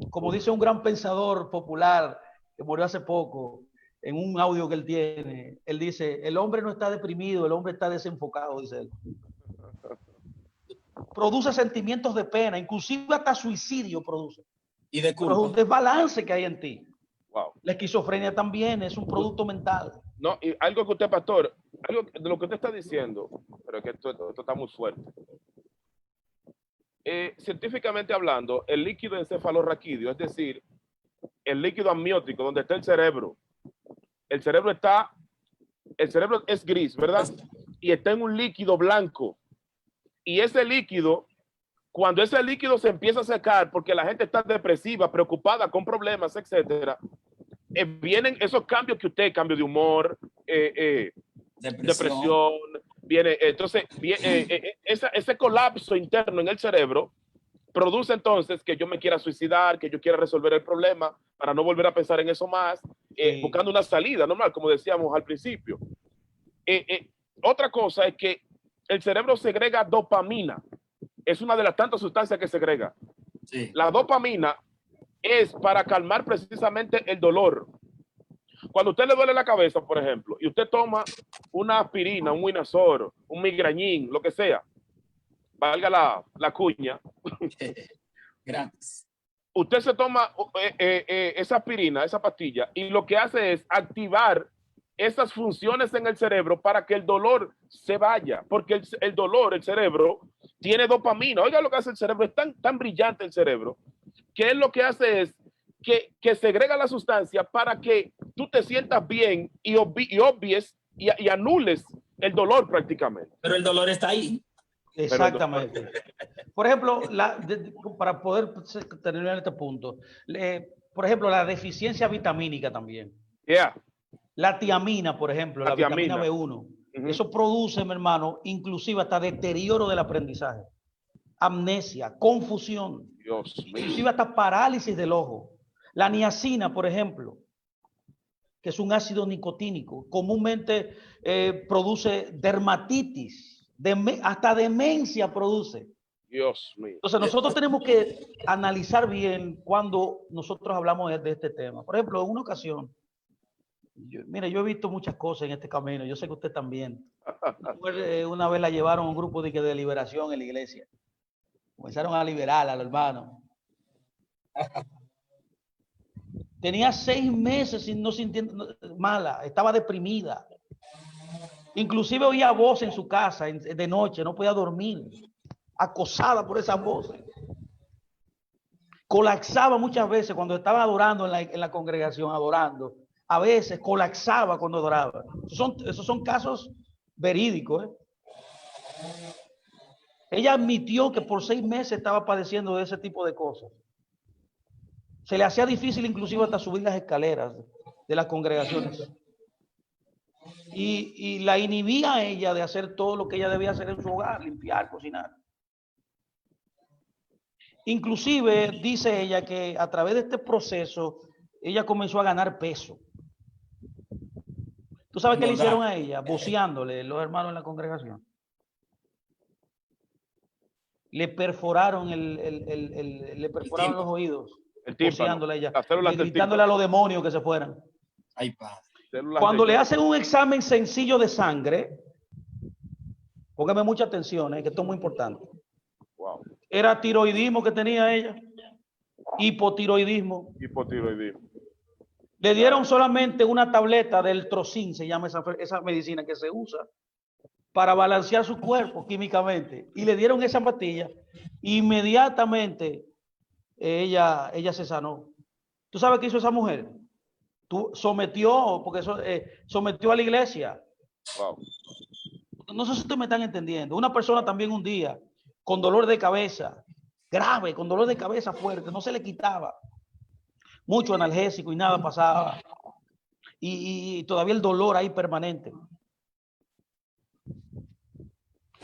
Como dice un gran pensador popular que murió hace poco, en un audio que él tiene, él dice, el hombre no está deprimido, el hombre está desenfocado, dice él. Produce sentimientos de pena, inclusive hasta suicidio produce. Y de Pero es un culpa. desbalance que hay en ti. Wow. La esquizofrenia también es un producto mental. No, y algo que usted, pastor, algo de lo que usted está diciendo, pero que esto está muy fuerte. Científicamente hablando, el líquido encefalorraquídeo, es decir, el líquido amniótico, donde está el cerebro es gris, ¿verdad? Y está en un líquido blanco. Y ese líquido, cuando ese líquido se empieza a secar, porque la gente está depresiva, preocupada, con problemas, etcétera, vienen esos cambios que usted, cambio de humor, depresión, viene, entonces, ese colapso interno en el cerebro produce entonces que yo me quiera suicidar, que yo quiera resolver el problema para no volver a pensar en eso más, buscando una salida normal, como decíamos al principio. Otra cosa es que el cerebro segrega dopamina. Es una de las tantas sustancias que segrega. Sí. La dopamina es para calmar precisamente el dolor. Cuando a usted le duele la cabeza, por ejemplo, y usted toma una aspirina, un Winazor, un migrañín, lo que sea, valga la cuña, Gracias. usted se toma esa aspirina, esa pastilla, y lo que hace es activar esas funciones en el cerebro para que el dolor se vaya, porque el dolor, el cerebro, tiene dopamina. Oiga lo que hace el cerebro, es tan brillante el cerebro, que él lo que hace es que segrega la sustancia para que tú te sientas bien y obvies y anules el dolor prácticamente. Pero el dolor está ahí. Exactamente. Por ejemplo, para poder terminar este punto, por ejemplo, la deficiencia vitamínica también. Yeah. La tiamina, por ejemplo, la vitamina B1. Eso produce, mi hermano, inclusive hasta deterioro del aprendizaje, amnesia, confusión, Dios mío. inclusive hasta parálisis del ojo. La niacina, por ejemplo, que es un ácido nicotínico, comúnmente produce dermatitis, hasta demencia produce. Dios mío. Entonces nosotros tenemos que analizar bien cuando nosotros hablamos de este tema. Por ejemplo, en una ocasión, mire, yo he visto muchas cosas en este camino, yo sé que usted también. Una vez la llevaron a un grupo de liberación en la iglesia. Comenzaron a liberar a los hermanos. Tenía 6 meses no sintiendo mala, estaba deprimida. Inclusive oía voces en su casa de noche, no podía dormir, acosada por esas voces. Colapsaba muchas veces cuando estaba adorando en la congregación, adorando. A veces colapsaba cuando adoraba. Esos son casos verídicos. Ella admitió que por 6 meses estaba padeciendo de ese tipo de cosas. Se le hacía difícil inclusive hasta subir las escaleras de las congregaciones. Y la inhibía a ella de hacer todo lo que ella debía hacer en su hogar, limpiar, cocinar. Inclusive dice ella que a través de este proceso ella comenzó a ganar peso. ¿Tú sabes qué le hicieron a ella? Voceándole los hermanos en la congregación. Le perforaron los oídos. El tímpano, voceándole a ella, y gritándole a los demonios que se fueran. Ay, padre. Cuando le hacen un examen sencillo de sangre, Póngame mucha atención, que esto es muy importante. Wow. Era tiroidismo que tenía ella, hipotiroidismo. Hipotiroidismo. Le dieron solamente una tableta del Trocin, se llama esa medicina que se usa para balancear su cuerpo químicamente. Y le dieron esa pastilla. Inmediatamente ella se sanó. ¿Tú sabes qué hizo esa mujer? Sometió a la iglesia. Wow. No sé si ustedes me están entendiendo. Una persona también un día con dolor de cabeza, grave, con dolor de cabeza fuerte, no se le quitaba. Mucho analgésico y nada pasaba. Y todavía el dolor ahí permanente.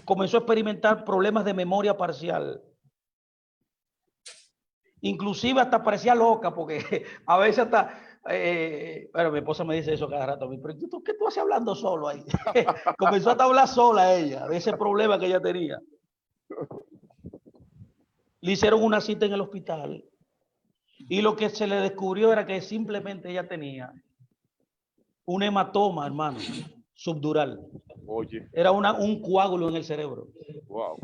Comenzó a experimentar problemas de memoria parcial. Inclusive hasta parecía loca, porque a veces hasta... bueno, mi esposa me dice eso cada rato a mí, pero ¿qué tú haces hablando solo ahí? Comenzó hasta a hablar sola ella, de ese problema que ella tenía. Le hicieron una cita en el hospital y lo que se le descubrió era que simplemente ella tenía un hematoma, hermano, subdural. Oye. Era un coágulo en el cerebro. Wow.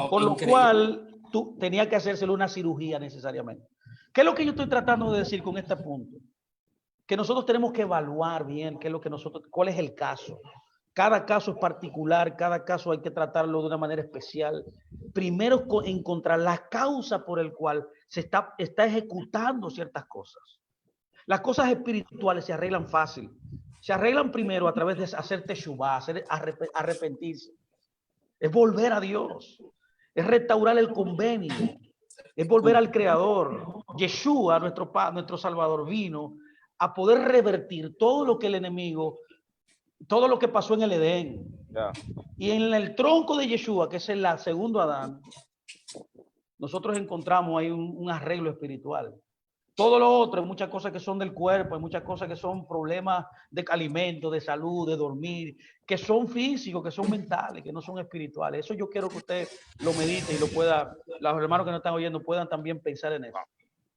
Por lo cual tú tenías que hacérselo una cirugía necesariamente. ¿Qué es lo que yo estoy tratando de decir con este punto? Que nosotros tenemos que evaluar bien cuál es el caso. Cada caso es particular, cada caso hay que tratarlo de una manera especial. Primero encontrar la causa por el cual se está ejecutando ciertas cosas. Las cosas espirituales se arreglan fácil. Se arreglan primero a través de hacer teshuvá, arrepentirse. Es volver a Dios. Es restaurar el convenio. Es volver al Creador. Yeshua, nuestro Salvador, vino a poder revertir todo lo que el enemigo, todo lo que pasó en el Edén. Yeah. Y en el tronco de Yeshua, que es el segundo Adán, nosotros encontramos ahí un arreglo espiritual. Todo lo otro, hay muchas cosas que son del cuerpo, hay muchas cosas que son problemas de alimento, de salud, de dormir, que son físicos, que son mentales, que no son espirituales. Eso yo quiero que usted lo medite y lo pueda, los hermanos que nos están oyendo puedan también pensar en eso.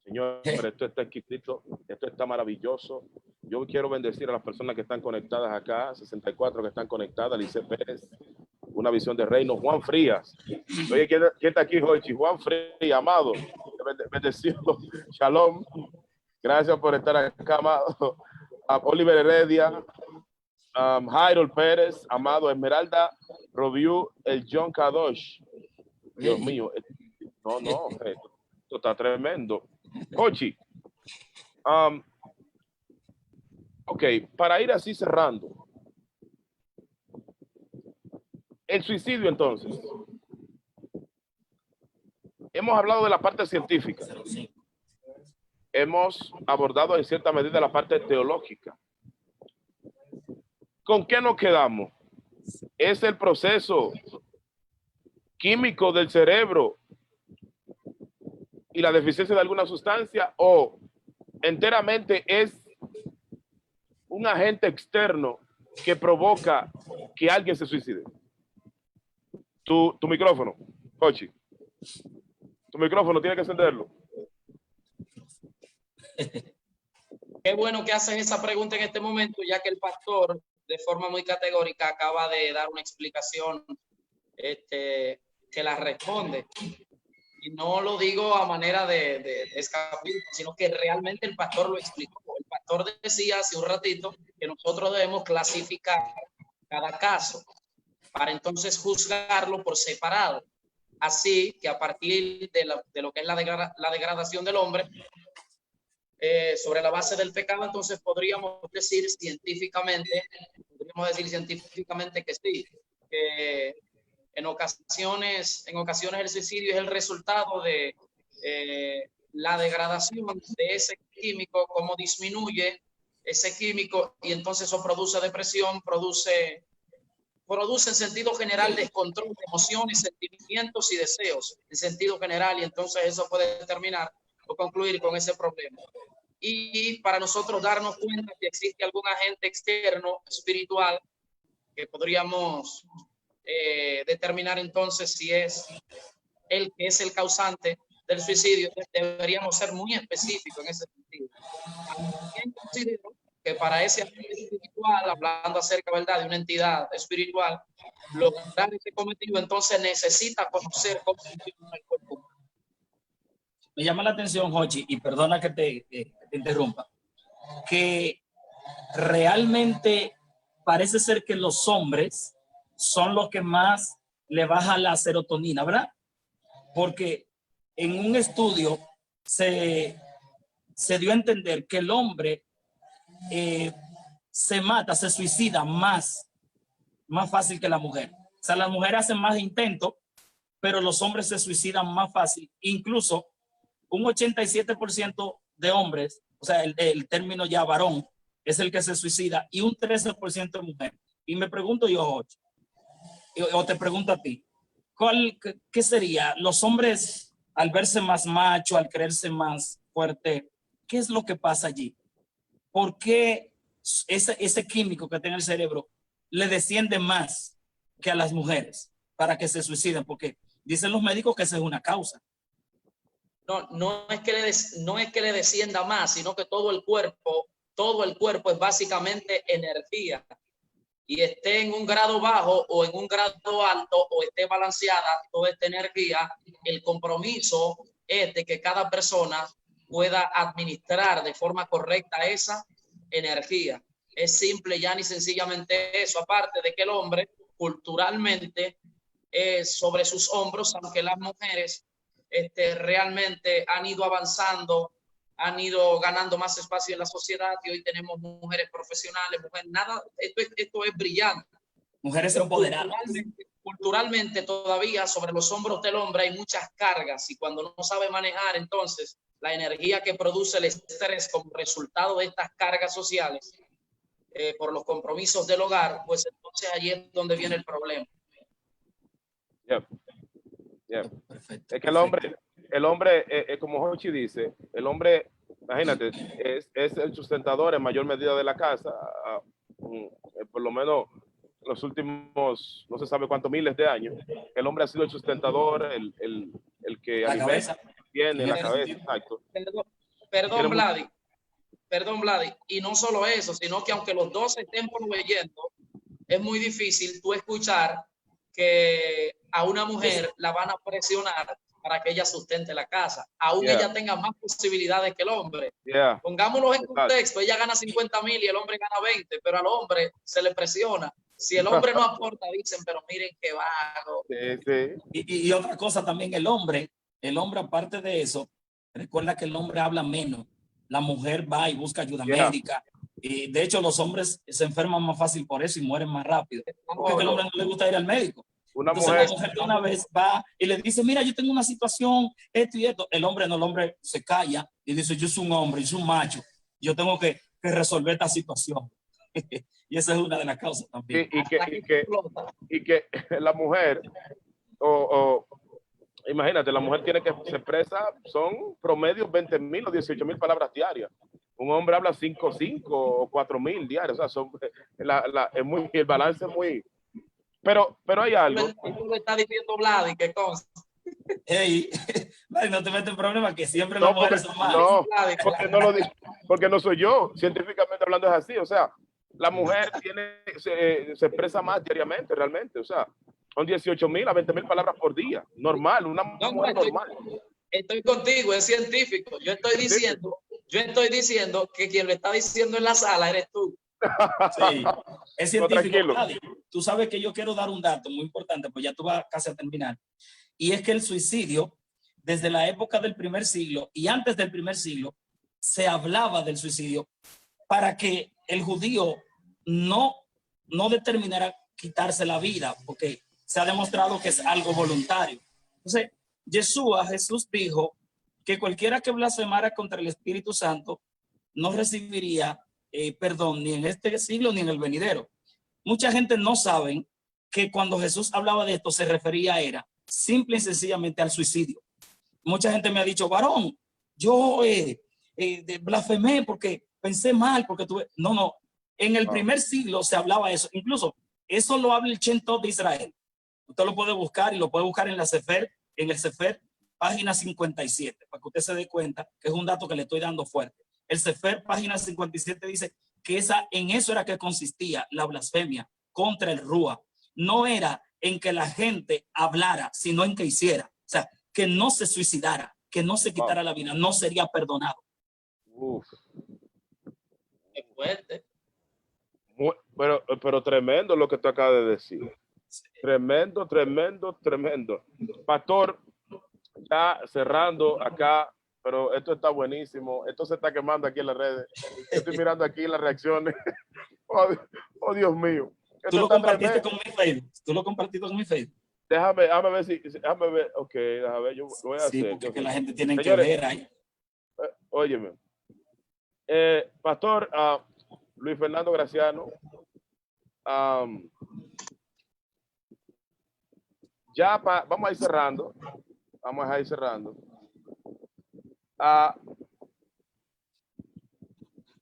Señor, esto está exquisito, esto está maravilloso. Yo quiero bendecir a las personas que están conectadas acá, 64 que están conectadas, Lice Pérez, Una Visión de Reino, Juan Frías. Oye, ¿quién está aquí, Jochi? Juan Frías, amado, bendecido, shalom. Gracias por estar acá, amado. Oliver Heredia, Jairo Pérez, amado, Esmeralda, Robiu, el John Kadosh. Dios mío, no, esto está tremendo. Jochi, ok, para ir así cerrando, el suicidio entonces, hemos hablado de la parte científica, hemos abordado en cierta medida la parte teológica. ¿Con qué nos quedamos? ¿Es el proceso químico del cerebro y la deficiencia de alguna sustancia, o enteramente es un agente externo que provoca que alguien se suicide? Tu micrófono, Jochi. Tu micrófono tiene que encenderlo. Qué bueno que hacen esa pregunta en este momento, ya que el pastor, de forma muy categórica, acaba de dar una explicación que la responde. Y no lo digo a manera de escapismo, sino que realmente el pastor lo explicó. El pastor decía hace un ratito que nosotros debemos clasificar cada caso para entonces juzgarlo por separado. Así que a partir de lo que es la degradación del hombre, sobre la base del pecado, entonces podríamos decir científicamente que sí, que en ocasiones el suicidio es el resultado de la degradación de ese químico, cómo disminuye ese químico, y entonces eso produce depresión, produce en sentido general descontrol de emociones, sentimientos y deseos en sentido general, y entonces eso puede terminar o concluir con ese problema. Y para nosotros darnos cuenta que existe algún agente externo espiritual que podríamos determinar entonces si es el que es el causante del suicidio, deberíamos ser muy específicos en ese sentido. También considero que para ese agente espiritual, hablando acerca, ¿verdad?, de una entidad espiritual, lograr ese cometido, entonces necesita conocer cómo funciona el cuerpo humano. Me llama la atención, Jochi, y perdona que te interrumpa, que realmente parece ser que los hombres son los que más le baja la serotonina, ¿verdad? Porque en un estudio se dio a entender que el hombre se mata, se suicida más fácil que la mujer. O sea, las mujeres hacen más intentos, pero los hombres se suicidan más fácil. Incluso un 87% de hombres, o sea, el término ya varón, es el que se suicida, y un 13% de mujer. Y me pregunto yo, Jorge, o te pregunto a ti, ¿qué sería? Los hombres, al verse más macho, al creerse más fuerte, ¿qué es lo que pasa allí? ¿Por qué ese químico que tiene el cerebro le desciende más que a las mujeres para que se suiciden? Porque dicen los médicos que esa es una causa. No es que le descienda más, sino que todo el cuerpo es básicamente energía. Y esté en un grado bajo o en un grado alto o esté balanceada toda esta energía, el compromiso es de que cada persona pueda administrar de forma correcta esa energía. Es simple, ya ni sencillamente eso. Aparte de que el hombre culturalmente es sobre sus hombros, aunque las mujeres realmente han ido avanzando, han ido ganando más espacio en la sociedad y hoy tenemos mujeres profesionales, esto es brillante. Mujeres empoderadas. Culturalmente todavía sobre los hombros del hombre hay muchas cargas y cuando no sabe manejar entonces la energía que produce el estrés como resultado de estas cargas sociales por los compromisos del hogar, pues entonces allí es donde viene el problema. Perfecto, es que el hombre como Jochi dice, el hombre, imagínate, es el sustentador en mayor medida de la casa, por lo menos los últimos, no se sabe cuántos miles de años, el hombre ha sido el sustentador, el que la alimenta, tiene la cabeza, sentido. exacto. Perdón, Vladi, y no solo eso, sino que aunque los dos estén proveyendo, es muy difícil tú escuchar que a una mujer la van a presionar para que ella sustente la casa, aún ella tenga más posibilidades que el hombre. Pongámoslo en contexto, ella gana 50,000 y el hombre gana 20, pero al hombre se le presiona. Si el hombre no aporta, dicen, pero miren qué vago. Y otra cosa también, el hombre aparte de eso, recuerda que el hombre habla menos, la mujer va y busca ayuda médica. Y de hecho, los hombres se enferman más fácil por eso y mueren más rápido. Porque al hombre no le gusta ir al médico. Entonces la mujer de una vez va y le dice, mira, yo tengo una situación, esto y esto. El hombre se calla y dice, yo soy un hombre, yo soy un macho. Yo tengo que resolver esta situación. Y esa es una de las causas también. Y que la mujer, imagínate, la mujer tiene que se expresa, son promedio 20,000 o 18,000 palabras diarias. Un hombre habla 5,000 o 4,000 diarios. O sea, el balance es muy... Pero hay algo. Tú le estás diciendo Vladi, ¿qué cosa? Hey, no te metes en problemas que siempre las mujeres son malas. No, porque no lo digo, porque no soy yo. Científicamente hablando es así. O sea, la mujer se expresa más diariamente, realmente. O sea, son 18,000 a 20,000 palabras por día. Normal, una mujer normal. Estoy contigo, es científico. Yo estoy diciendo que quien lo está diciendo en la sala eres tú. Sí, es científico. No, tú sabes que yo quiero dar un dato muy importante, pues ya tú vas casi a terminar. Y es que el suicidio, desde la época del primer siglo y antes del primer siglo, se hablaba del suicidio para que el judío no determinara quitarse la vida, porque se ha demostrado que es algo voluntario. Entonces, Jesús dijo que cualquiera que blasfemara contra el Espíritu Santo no recibiría perdón ni en este siglo ni en el venidero. Mucha gente no sabe que cuando Jesús hablaba de esto se refería simple y sencillamente al suicidio. Mucha gente me ha dicho, varón, yo blasfemé porque pensé mal, porque tuve... No, en el primer siglo se hablaba eso. Incluso eso lo habla el Shem Tov de Israel. Usted lo puede buscar y lo puede buscar en el Sefer, página 57, para que usted se dé cuenta que es un dato que le estoy dando fuerte. El Sefer, página 57, dice que en eso era que consistía la blasfemia contra el Rúa. no era en que la gente hablara, sino en que hiciera. O sea, que no se suicidara, que no se quitara la vida, no sería perdonado. Uf. Es fuerte. Pero tremendo lo que tú acabas de decir. Sí. Tremendo, tremendo, tremendo. Pastor, ya cerrando acá, pero esto está buenísimo. Esto se está quemando aquí en las redes. Yo estoy mirando aquí las reacciones. Oh, Dios mío. Tú Esto lo está compartiste tremendo. con mi Facebook. Tú lo compartiste con mi Facebook. Déjame ver déjame ver. Ok, déjame ver. Yo lo voy a Sí, hacer. porque Dios que mío. la gente tiene que Señores, ver ahí. óyeme. Pastor Luis Fernando Graciano, vamos a ir cerrando. Vamos a ir cerrando.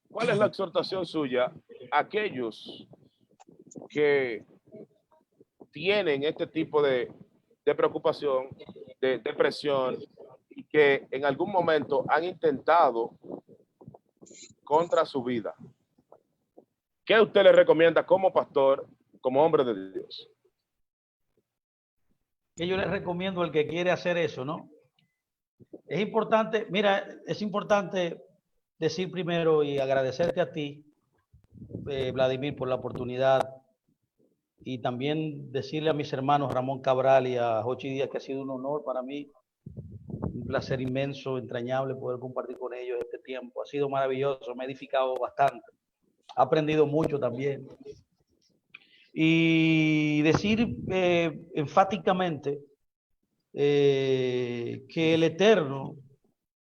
¿Cuál es la exhortación suya a aquellos que tienen este tipo de preocupación, de depresión, y que en algún momento han intentado contra su vida? ¿Qué usted le recomienda como pastor, como hombre de Dios? Que yo les recomiendo al que quiere hacer eso, ¿no? Es importante, mira, es importante decir primero y agradecerte a ti, Vladimir, por la oportunidad, y también decirle a mis hermanos Ramón Cabral y a Jochi Díaz que ha sido un honor para mí, un placer inmenso, entrañable poder compartir con ellos este tiempo. Ha sido maravilloso, me ha edificado bastante, he aprendido mucho también. Y decir enfáticamente que el Eterno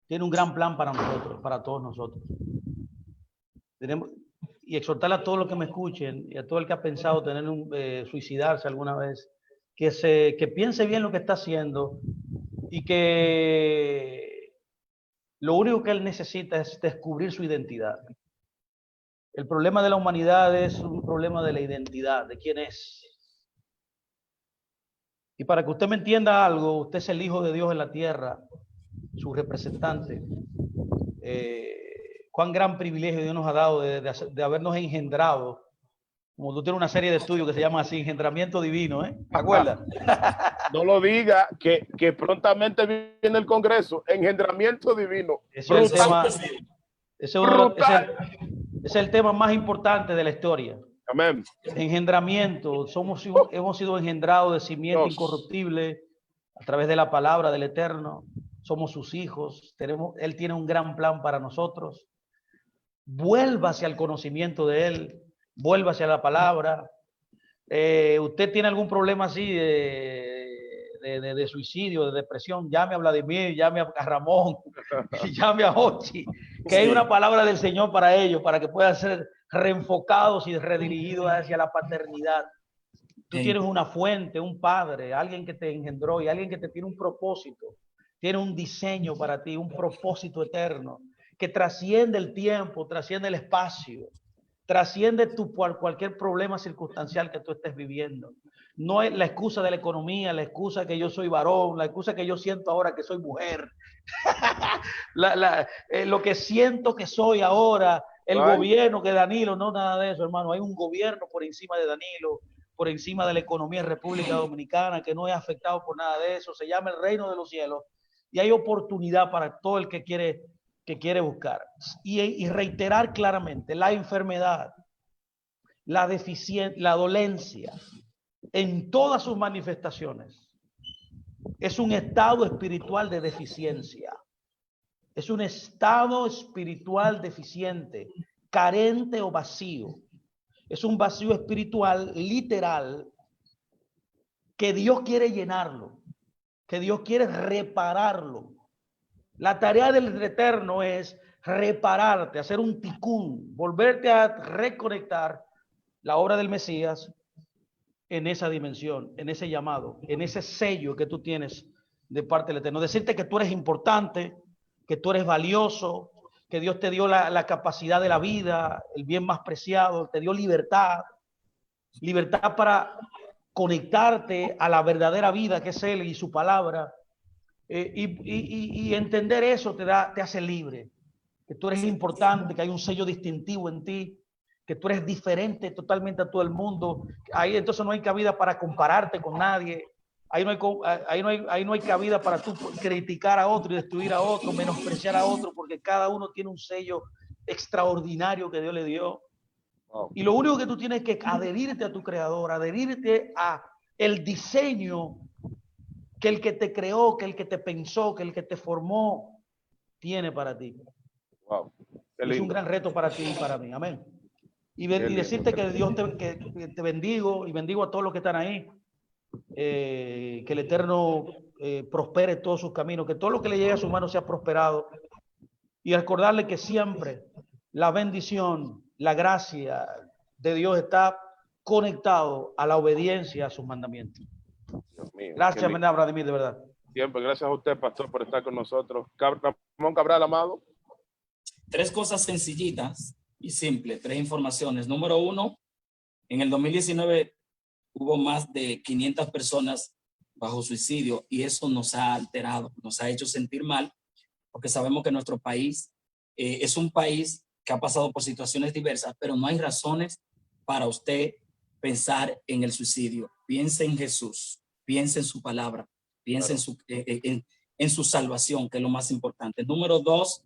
tiene un gran plan para nosotros, para todos nosotros. Y exhortar a todos los que me escuchen y a todo el que ha pensado tener suicidarse alguna vez, que piense bien lo que está haciendo y que lo único que él necesita es descubrir su identidad. El problema de la humanidad es un problema de la identidad, de quién es. Y para que usted me entienda algo, usted es el Hijo de Dios en la tierra, su representante. Cuán gran privilegio Dios nos ha dado de habernos engendrado. Como tú tienes una serie de estudios que se llama así, Engendramiento Divino, ¿eh? ¿Te acuerdas? No lo diga, que prontamente viene el Congreso, Engendramiento Divino. Eso es el tema, es el tema más importante de la historia. Amén. Engendramiento, hemos sido engendrados de simiente incorruptible a través de la palabra del Eterno. Somos sus hijos, Él tiene un gran plan para nosotros. Vuélvase al conocimiento de Él, vuélvase a la palabra. Usted tiene algún problema así de suicidio, de depresión, llame a Vladimir, llame a Ramón, llame a Jochi, que hay una palabra del Señor para ellos, para que puedan ser reenfocados y redirigidos hacia la paternidad. Tú tienes una fuente, un padre, alguien que te engendró y alguien que te tiene un propósito, tiene un diseño para ti, un propósito eterno, que trasciende el tiempo, trasciende el espacio, trasciende cualquier problema circunstancial que tú estés viviendo. No es la excusa de la economía, la excusa que yo soy varón, la excusa que yo siento ahora que soy mujer, lo que siento que soy ahora, el gobierno que Danilo, no nada de eso, hermano. Hay un gobierno por encima de Danilo, por encima de la economía en República Dominicana, que no es afectado por nada de eso. Se llama el reino de los cielos y hay oportunidad para todo el que quiere buscar. Y reiterar claramente, la enfermedad, la deficiencia, la dolencia, en todas sus manifestaciones, es un estado espiritual de deficiencia. Es un estado espiritual deficiente, carente o vacío. Es un vacío espiritual literal que Dios quiere llenarlo, que Dios quiere repararlo. La tarea del Eterno es repararte, hacer un ticún, volverte a reconectar la obra del Mesías en esa dimensión, en ese llamado, en ese sello que tú tienes de parte del Eterno. Decirte que tú eres importante, que tú eres valioso, que Dios te dio la capacidad de la vida, el bien más preciado, te dio libertad para conectarte a la verdadera vida que es Él y su palabra. Y entender eso te hace libre, que tú eres importante, que hay un sello distintivo en ti, que tú eres diferente totalmente a todo el mundo. Ahí entonces no hay cabida para compararte con nadie. Ahí no hay cabida para tú criticar a otro y destruir a otro, menospreciar a otro, porque cada uno tiene un sello extraordinario que Dios le dio. Wow. Y lo único que tú tienes que adherirte a tu creador, adherirte a el diseño que el que te creó, que el que te pensó, que el que te formó tiene para ti. Wow. Qué Es un lindo. gran reto para ti y para mí. Amén. Y Qué lindo, decirte qué que lindo. Dios que te bendigo y bendigo a todos los que están ahí. Que el Eterno prospere todos sus caminos, que todo lo que le llegue a su mano sea prosperado. Y recordarle que siempre la bendición, la gracia de Dios está conectado a la obediencia a sus mandamientos. Dios mío. Qué Gracias, lindo. Vladimir, de verdad. Siempre, gracias a usted, pastor, por estar con nosotros. Ramón Cabral, amado. 3 cosas sencillitas y simples, 3 informaciones. Número 1, en el 2019 hubo más de 500 personas bajo suicidio y eso nos ha alterado, nos ha hecho sentir mal, porque sabemos que nuestro país es un país que ha pasado por situaciones diversas, pero no hay razones para usted pensar en el suicidio. Piense en Jesús, piense en su palabra, piense Claro. en su salvación, que es lo más importante. Número 2,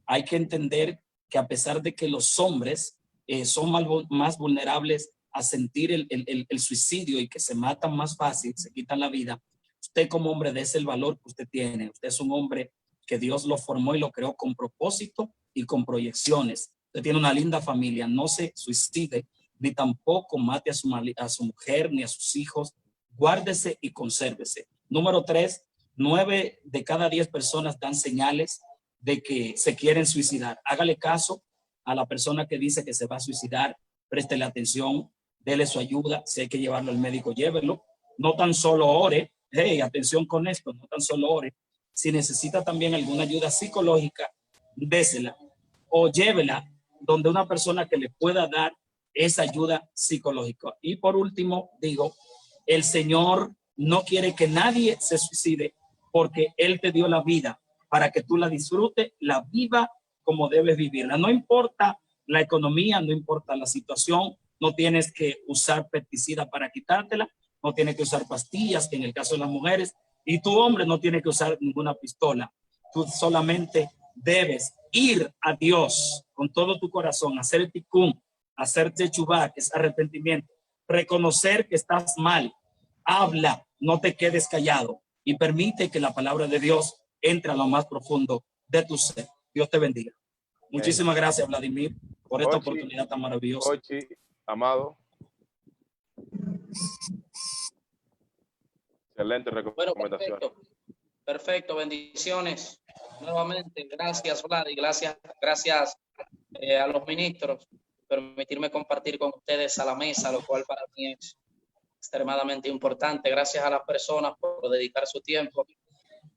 hay que entender que a pesar de que los hombres son más vulnerables a sentir el suicidio y que se matan más fácil, se quitan la vida, usted como hombre dése el valor que usted tiene. Usted es un hombre que Dios lo formó y lo creó con propósito y con proyecciones. Usted tiene una linda familia, no se suicide, ni tampoco mate a su mujer ni a sus hijos. Guárdese y consérvese. Número 3, 9 de cada 10 personas dan señales de que se quieren suicidar. Hágale caso a la persona que dice que se va a suicidar, préstele atención, dele su ayuda, si hay que llevarlo al médico, llévelo. No tan solo ore, hey, atención con esto, no tan solo ore. Si necesita también alguna ayuda psicológica, désela o llévela donde una persona que le pueda dar esa ayuda psicológica. Y por último, digo, el Señor no quiere que nadie se suicide porque Él te dio la vida para que tú la disfrutes, la viva como debes vivirla. No importa la economía, no importa la situación, no tienes que usar pesticida para quitártela, no tienes que usar pastillas, en el caso de las mujeres, y tu hombre no tiene que usar ninguna pistola. Tú solamente debes ir a Dios con todo tu corazón, hacer el tikkun, hacer techubá, que es arrepentimiento, reconocer que estás mal, habla, no te quedes callado y permite que la palabra de Dios entre a lo más profundo de tu ser. Dios te bendiga. Muchísimas gracias, Vladimir, por esta oportunidad tan maravillosa. Ochi, amado. Excelente Bueno, recomendación. perfecto, bendiciones. Nuevamente, gracias, Vlad, y gracias a los ministros por permitirme compartir con ustedes a la mesa, lo cual para mí es extremadamente importante. Gracias a las personas por dedicar su tiempo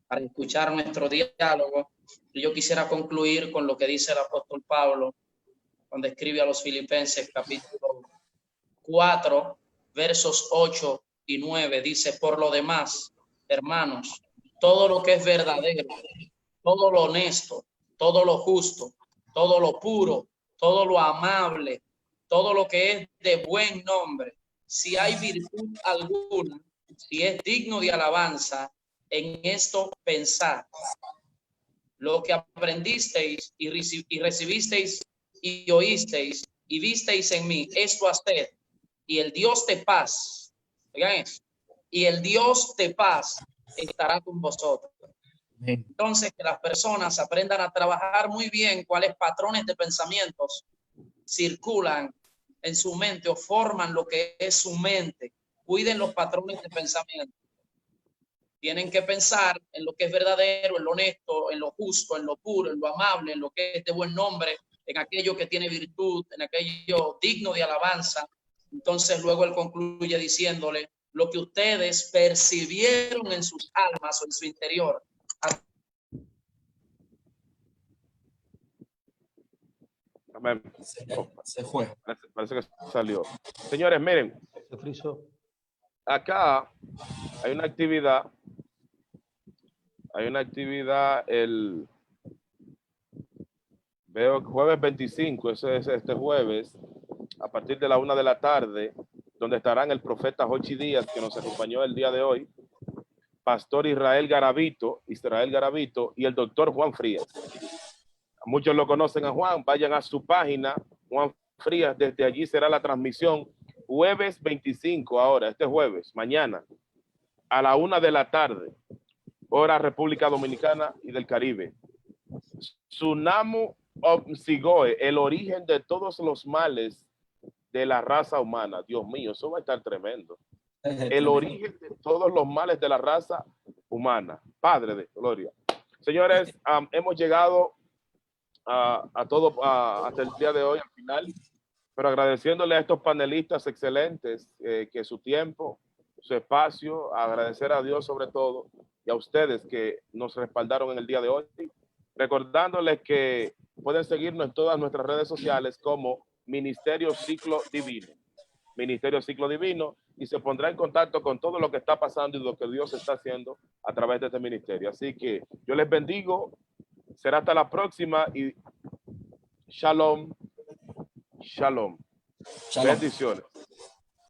para escuchar nuestro diálogo. Y yo quisiera concluir con lo que dice el apóstol Pablo cuando escribe a los Filipenses, capítulo 4, versos 8 y 9. Dice: por lo demás, hermanos, todo lo que es verdadero, todo lo honesto, todo lo justo, todo lo puro, todo lo amable, todo lo que es de buen nombre, si hay virtud alguna, si es digno de alabanza, en esto pensad. Lo que aprendisteis y recibisteis y oísteis y visteis en mí, esto haced, y el Dios de paz, oigan eso, y el Dios de paz estará con vosotros. Entonces, que las personas aprendan a trabajar muy bien cuáles patrones de pensamientos circulan en su mente o forman lo que es su mente. Cuiden los patrones de pensamiento. Tienen que pensar en lo que es verdadero, en lo honesto, en lo justo, en lo puro, en lo amable, en lo que es de buen nombre, en aquello que tiene virtud, en aquello digno de alabanza. Entonces luego él concluye diciéndole: lo que ustedes percibieron en sus almas o en su interior. Amén. Se fue. Parece que salió. Señores, miren, Se frizó. acá hay una actividad veo jueves 25, ese es este jueves, a partir de la 1 de la tarde, donde estarán el profeta Jochi Díaz, que nos acompañó el día de hoy, Pastor Israel Garavito y el doctor Juan Frías. Muchos lo conocen a Juan, vayan a su página, Juan Frías, desde allí será la transmisión jueves 25 ahora, este jueves, mañana, a la 1 de la tarde, hora República Dominicana y del Caribe. Tsunami Sigoe, el origen de todos los males de la raza humana. Dios mío, eso va a estar tremendo. El origen de todos los males de la raza humana. Padre de gloria. Señores, hemos llegado a todo hasta el día de hoy, al final, pero agradeciéndole a estos panelistas excelentes que su tiempo, su espacio, agradecer a Dios sobre todo y a ustedes que nos respaldaron en el día de hoy, recordándoles que pueden seguirnos en todas nuestras redes sociales como Ministerio Ciclo Divino. Ministerio Ciclo Divino, y se pondrá en contacto con todo lo que está pasando y lo que Dios está haciendo a través de este ministerio. Así que yo les bendigo, será hasta la próxima y shalom, shalom. Shalom. Bendiciones.